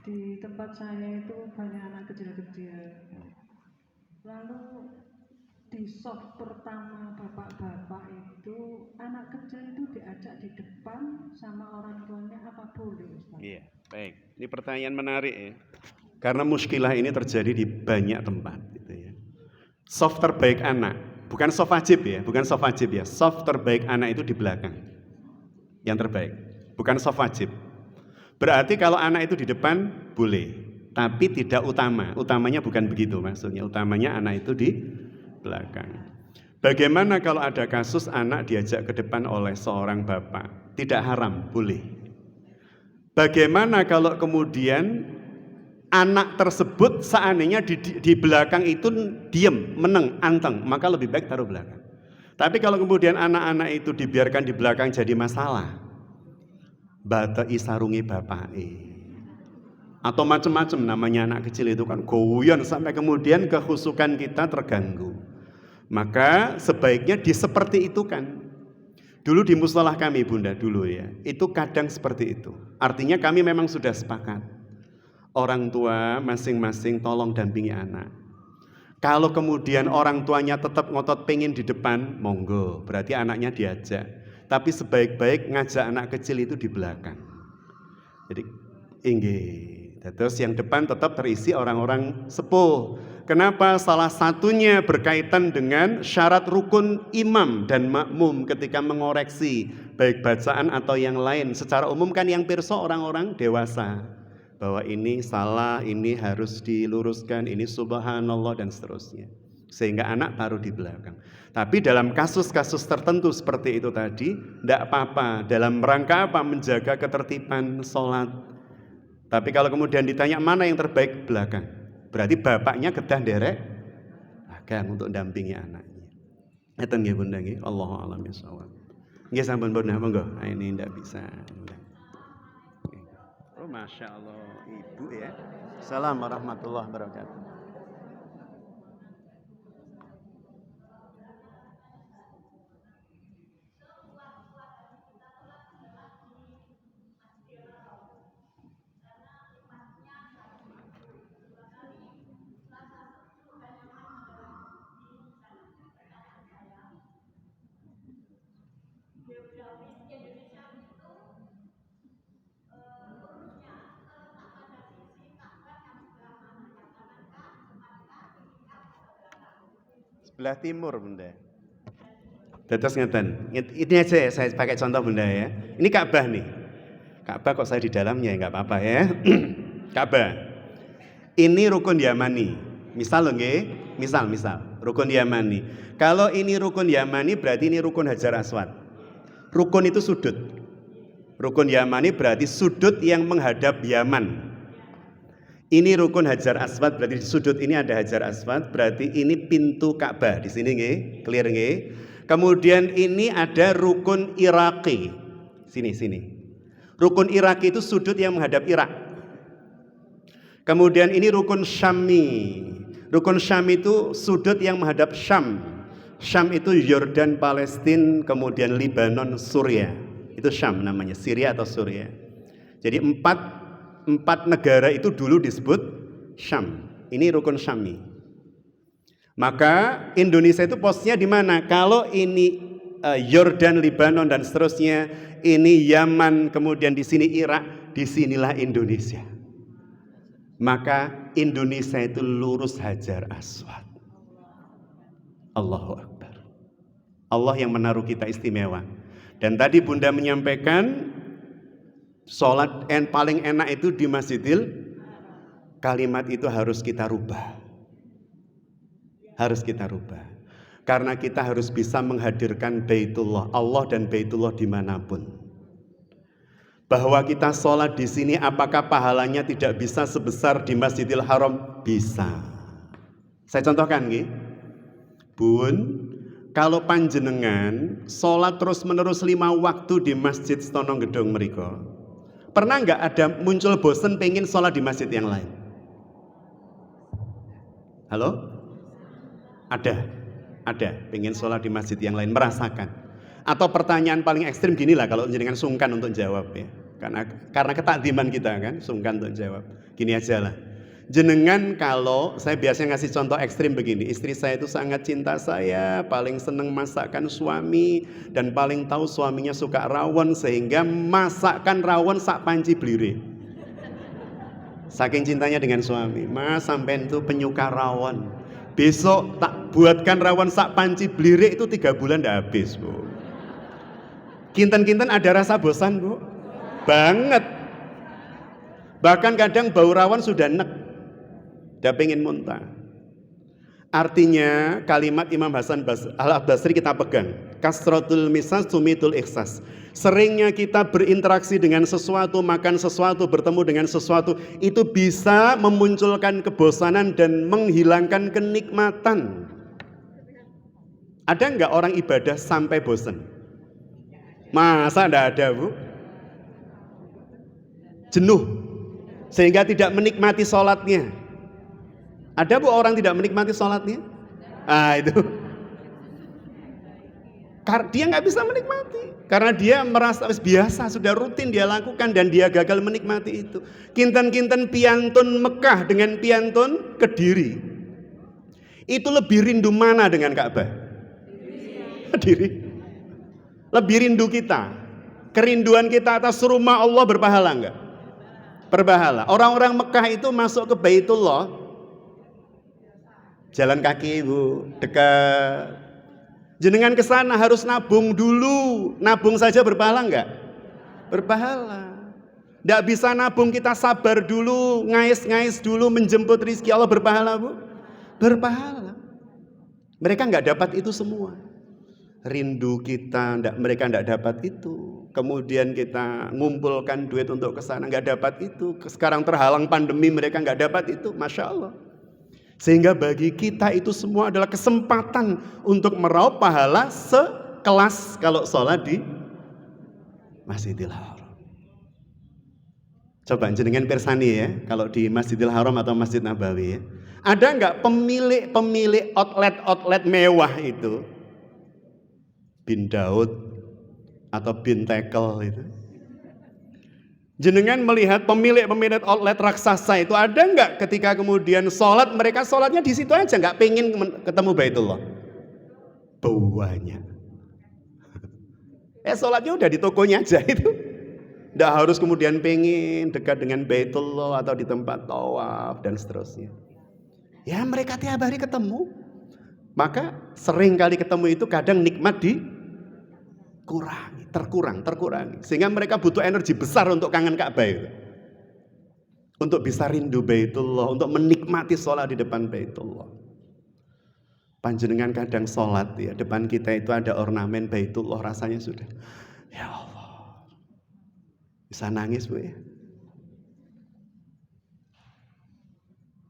B: di tempat saya itu banyak anak kecil-kecil. Lalu di soft pertama bapak-bapak itu anak kecil itu diajak di depan sama orang tuanya apa boleh Ustaz?
A: Iya, baik. Ini pertanyaan menarik ya. Karena muskilah ini terjadi di banyak tempat gitu ya. Soft terbaik anak, bukan soft wajib ya, bukan soft wajib ya. Soft terbaik anak itu di belakang. Yang terbaik, bukan soft wajib. Berarti kalau anak itu di depan boleh, tapi tidak utama. Utamanya bukan begitu maksudnya. Utamanya anak itu di belakang. Bagaimana kalau ada kasus anak diajak ke depan oleh seorang bapak? Tidak haram, boleh. Bagaimana kalau kemudian anak tersebut seandainya di belakang itu diem, meneng, anteng, maka lebih baik taruh belakang. Tapi kalau kemudian anak-anak itu dibiarkan di belakang jadi masalah, bata isarungi bapak atau macam-macam namanya anak kecil itu kan goyan sampai kemudian kehusukan kita terganggu. Maka sebaiknya seperti itu kan. Dulu di musholah kami Bunda dulu ya, itu kadang seperti itu. Artinya kami memang sudah sepakat. Orang tua masing-masing tolong dampingi anak. Kalau kemudian orang tuanya tetap ngotot pengen di depan, monggo, berarti anaknya diajak. Tapi sebaik-baik ngajak anak kecil itu di belakang. Jadi, terus yang depan tetap terisi orang-orang sepuh. Kenapa? Salah satunya berkaitan dengan syarat rukun imam dan makmum ketika mengoreksi baik bacaan atau yang lain. Secara umum kan yang pirsa orang-orang dewasa. Bahwa ini salah, ini harus diluruskan, ini subhanallah dan seterusnya. Sehingga anak taruh di belakang. Tapi dalam kasus-kasus tertentu seperti itu tadi, tidak apa-apa. Dalam rangka apa? Menjaga ketertiban sholat. Tapi kalau kemudian ditanya mana yang terbaik, belakang. Berarti bapaknya kedah derek belakang untuk dampingi anaknya. Ngeten nggih Bunda nggih, Allahu a'lam bishawab. Nggih sampun Bunda, monggo. Ini tidak bisa. Oh, Masya Allah, Ibu ya. Assalamualaikum warahmatullahi wabarakatuh. Sebelah timur Bunda. Dados ngeten. Ini aja saya pakai contoh Bunda ya. Ini Ka'bah nih. Ka'bah kok saya di dalamnya nggak apa-apa ya. Ka'bah. Ini rukun Yamani. Misal loh nggih, misal rukun Yamani. Kalau ini rukun Yamani berarti ini rukun Hajar Aswad. Rukun itu sudut. Rukun Yamani berarti sudut yang menghadap Yaman. Ini rukun Hajar Aswad, berarti di sudut ini ada Hajar Aswad, berarti ini pintu Ka'bah. Di sini nggih, clear nggih. Kemudian ini ada rukun Iraqi. Sini. Rukun Iraqi itu sudut yang menghadap Irak. Kemudian ini rukun Syami. Rukun Syam itu sudut yang menghadap Syam. Syam itu Yordan, Palestina, kemudian Lebanon, Suriah. Itu Syam namanya, Syria atau Suriah. Jadi empat negara itu dulu disebut Syam. Ini rukun Syami. Maka Indonesia itu posisinya di mana? Kalau ini Yordan, Lebanon dan seterusnya, ini Yaman, kemudian di sini Irak, disinilah Indonesia. Maka Indonesia itu lurus Hajar Aswad. Allahu Akbar. Allah yang menaruh kita istimewa. Dan tadi Bunda menyampaikan sholat yang paling enak itu di Masjidil. Kalimat itu harus kita rubah. Harus kita rubah. Karena kita harus bisa menghadirkan Baitullah, Allah dan Baitullah dimanapun. Bahwa kita sholat di sini, apakah pahalanya tidak bisa sebesar di Masjidil Haram? Bisa. Saya contohkan nih, Bun, kalau panjenengan sholat terus menerus 5 waktu di Masjid Stono Gedong mereka, pernah nggak ada muncul bosen pengen sholat di masjid yang lain? Halo? Ada, pengen sholat di masjid yang lain, merasakan. Atau pertanyaan paling ekstrim gini lah, kalau jenengan sungkan untuk jawab ya, karena ketakdiman kita kan, sungkan untuk jawab. Gini aja lah, jenengan kalau, saya biasanya ngasih contoh ekstrim begini, istri saya itu sangat cinta saya, paling seneng masakan suami, dan paling tahu suaminya suka rawon, sehingga masakan rawon sak panci blire. Saking cintanya dengan suami, mas sampean itu penyuka rawon, besok tak buatkan rawon sak panci blire, itu 3 bulan ndak habis, Bu. Kinten-kinten ada rasa bosan, Bu? Banget. Bahkan kadang bau rawon sudah enek, udah pengen muntah. Artinya kalimat Imam Hasan Al-Basri kita pegang, kasratul misas tumitul ikhsas. Seringnya kita berinteraksi dengan sesuatu, makan sesuatu, bertemu dengan sesuatu, itu bisa memunculkan kebosanan dan menghilangkan kenikmatan. Ada enggak orang ibadah sampai bosan? Masa enggak ada, Bu? Jenuh sehingga tidak menikmati sholatnya. Ada, Bu, orang tidak menikmati sholatnya? Itu dia nggak bisa menikmati karena dia merasa biasa, sudah rutin dia lakukan dan dia gagal menikmati itu. Kinten-kinten piantun Mekah dengan piantun Kediri, itu lebih rindu mana dengan Ka'bah? Kediri. Lebih rindu kita, kerinduan kita atas rumah Allah berpahala enggak? Berpahala. Orang-orang Mekah itu masuk ke Baitullah jalan kaki, Bu, dekat. Jenengan ke sana harus nabung dulu. Nabung saja berpahala enggak? Berpahala. Enggak bisa nabung, kita sabar dulu, ngais-ngais dulu menjemput rizki Allah, berpahala, Bu? Berpahala. Mereka enggak dapat itu semua. Rindu kita, mereka enggak dapat itu. Kemudian kita ngumpulkan duit untuk ke sana, enggak dapat itu. Sekarang terhalang pandemi, mereka enggak dapat itu. Masya Allah. Sehingga bagi kita itu semua adalah kesempatan untuk meraup pahala sekelas kalau sholat di Masjidil Haram. Coba jenengan persani ya, kalau di Masjidil Haram atau Masjid Nabawi ya, ada nggak pemilik outlet mewah itu, bin Daud atau bin Tekel itu? Jenengan melihat pemilik outlet raksasa itu ada nggak ketika kemudian sholat, mereka sholatnya di situ aja, nggak pengen ketemu Baitullah? Banyak. Sholatnya udah di tokonya aja itu, nggak harus kemudian pengen dekat dengan Baitullah atau di tempat tawaf dan seterusnya. Ya mereka tiap hari ketemu, maka sering kali ketemu itu kadang nikmat terkurangi, sehingga mereka butuh energi besar untuk kangen Ka'bah itu, untuk bisa rindu Baitullah, untuk menikmati sholat di depan Baitullah. Panjenengan kadang sholat ya, depan kita itu ada ornamen Baitullah, rasanya sudah, ya Allah, bisa nangis, Bu ya.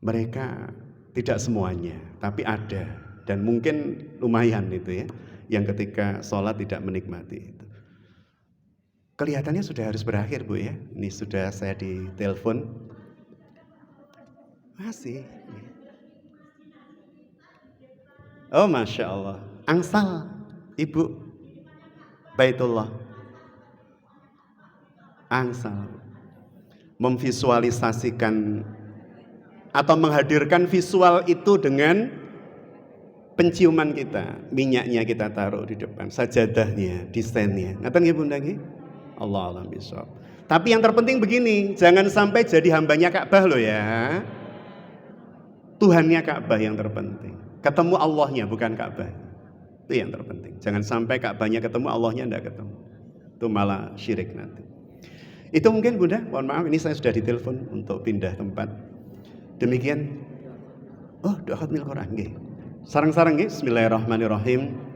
A: Mereka tidak semuanya, tapi ada, dan mungkin lumayan itu ya, yang ketika sholat tidak menikmati itu. Kelihatannya sudah harus berakhir, Bu ya. Ini sudah saya ditelepon. Masih. Oh Masya Allah. Angsal, Ibu. Baitullah. Angsal. Memvisualisasikan atau menghadirkan visual itu dengan penciuman kita, minyaknya kita taruh di depan, sajadahnya, desainnya. Ngaten nggih Bunda nggih? Allah alam bisawab. Tapi yang terpenting begini, jangan sampai jadi hambanya Ka'bah loh ya. Tuhannya Ka'bah yang terpenting. Ketemu Allahnya bukan Ka'bah. Itu yang terpenting. Jangan sampai Ka'bahnya ketemu, Allahnya enggak ketemu. Itu malah syirik nanti. Itu mungkin Bunda, mohon maaf ini saya sudah ditelepon untuk pindah tempat. Demikian. Oh, doa khatmil Quran nggih. Sareng-sareng nggih. Bismillahirrahmanirrahim.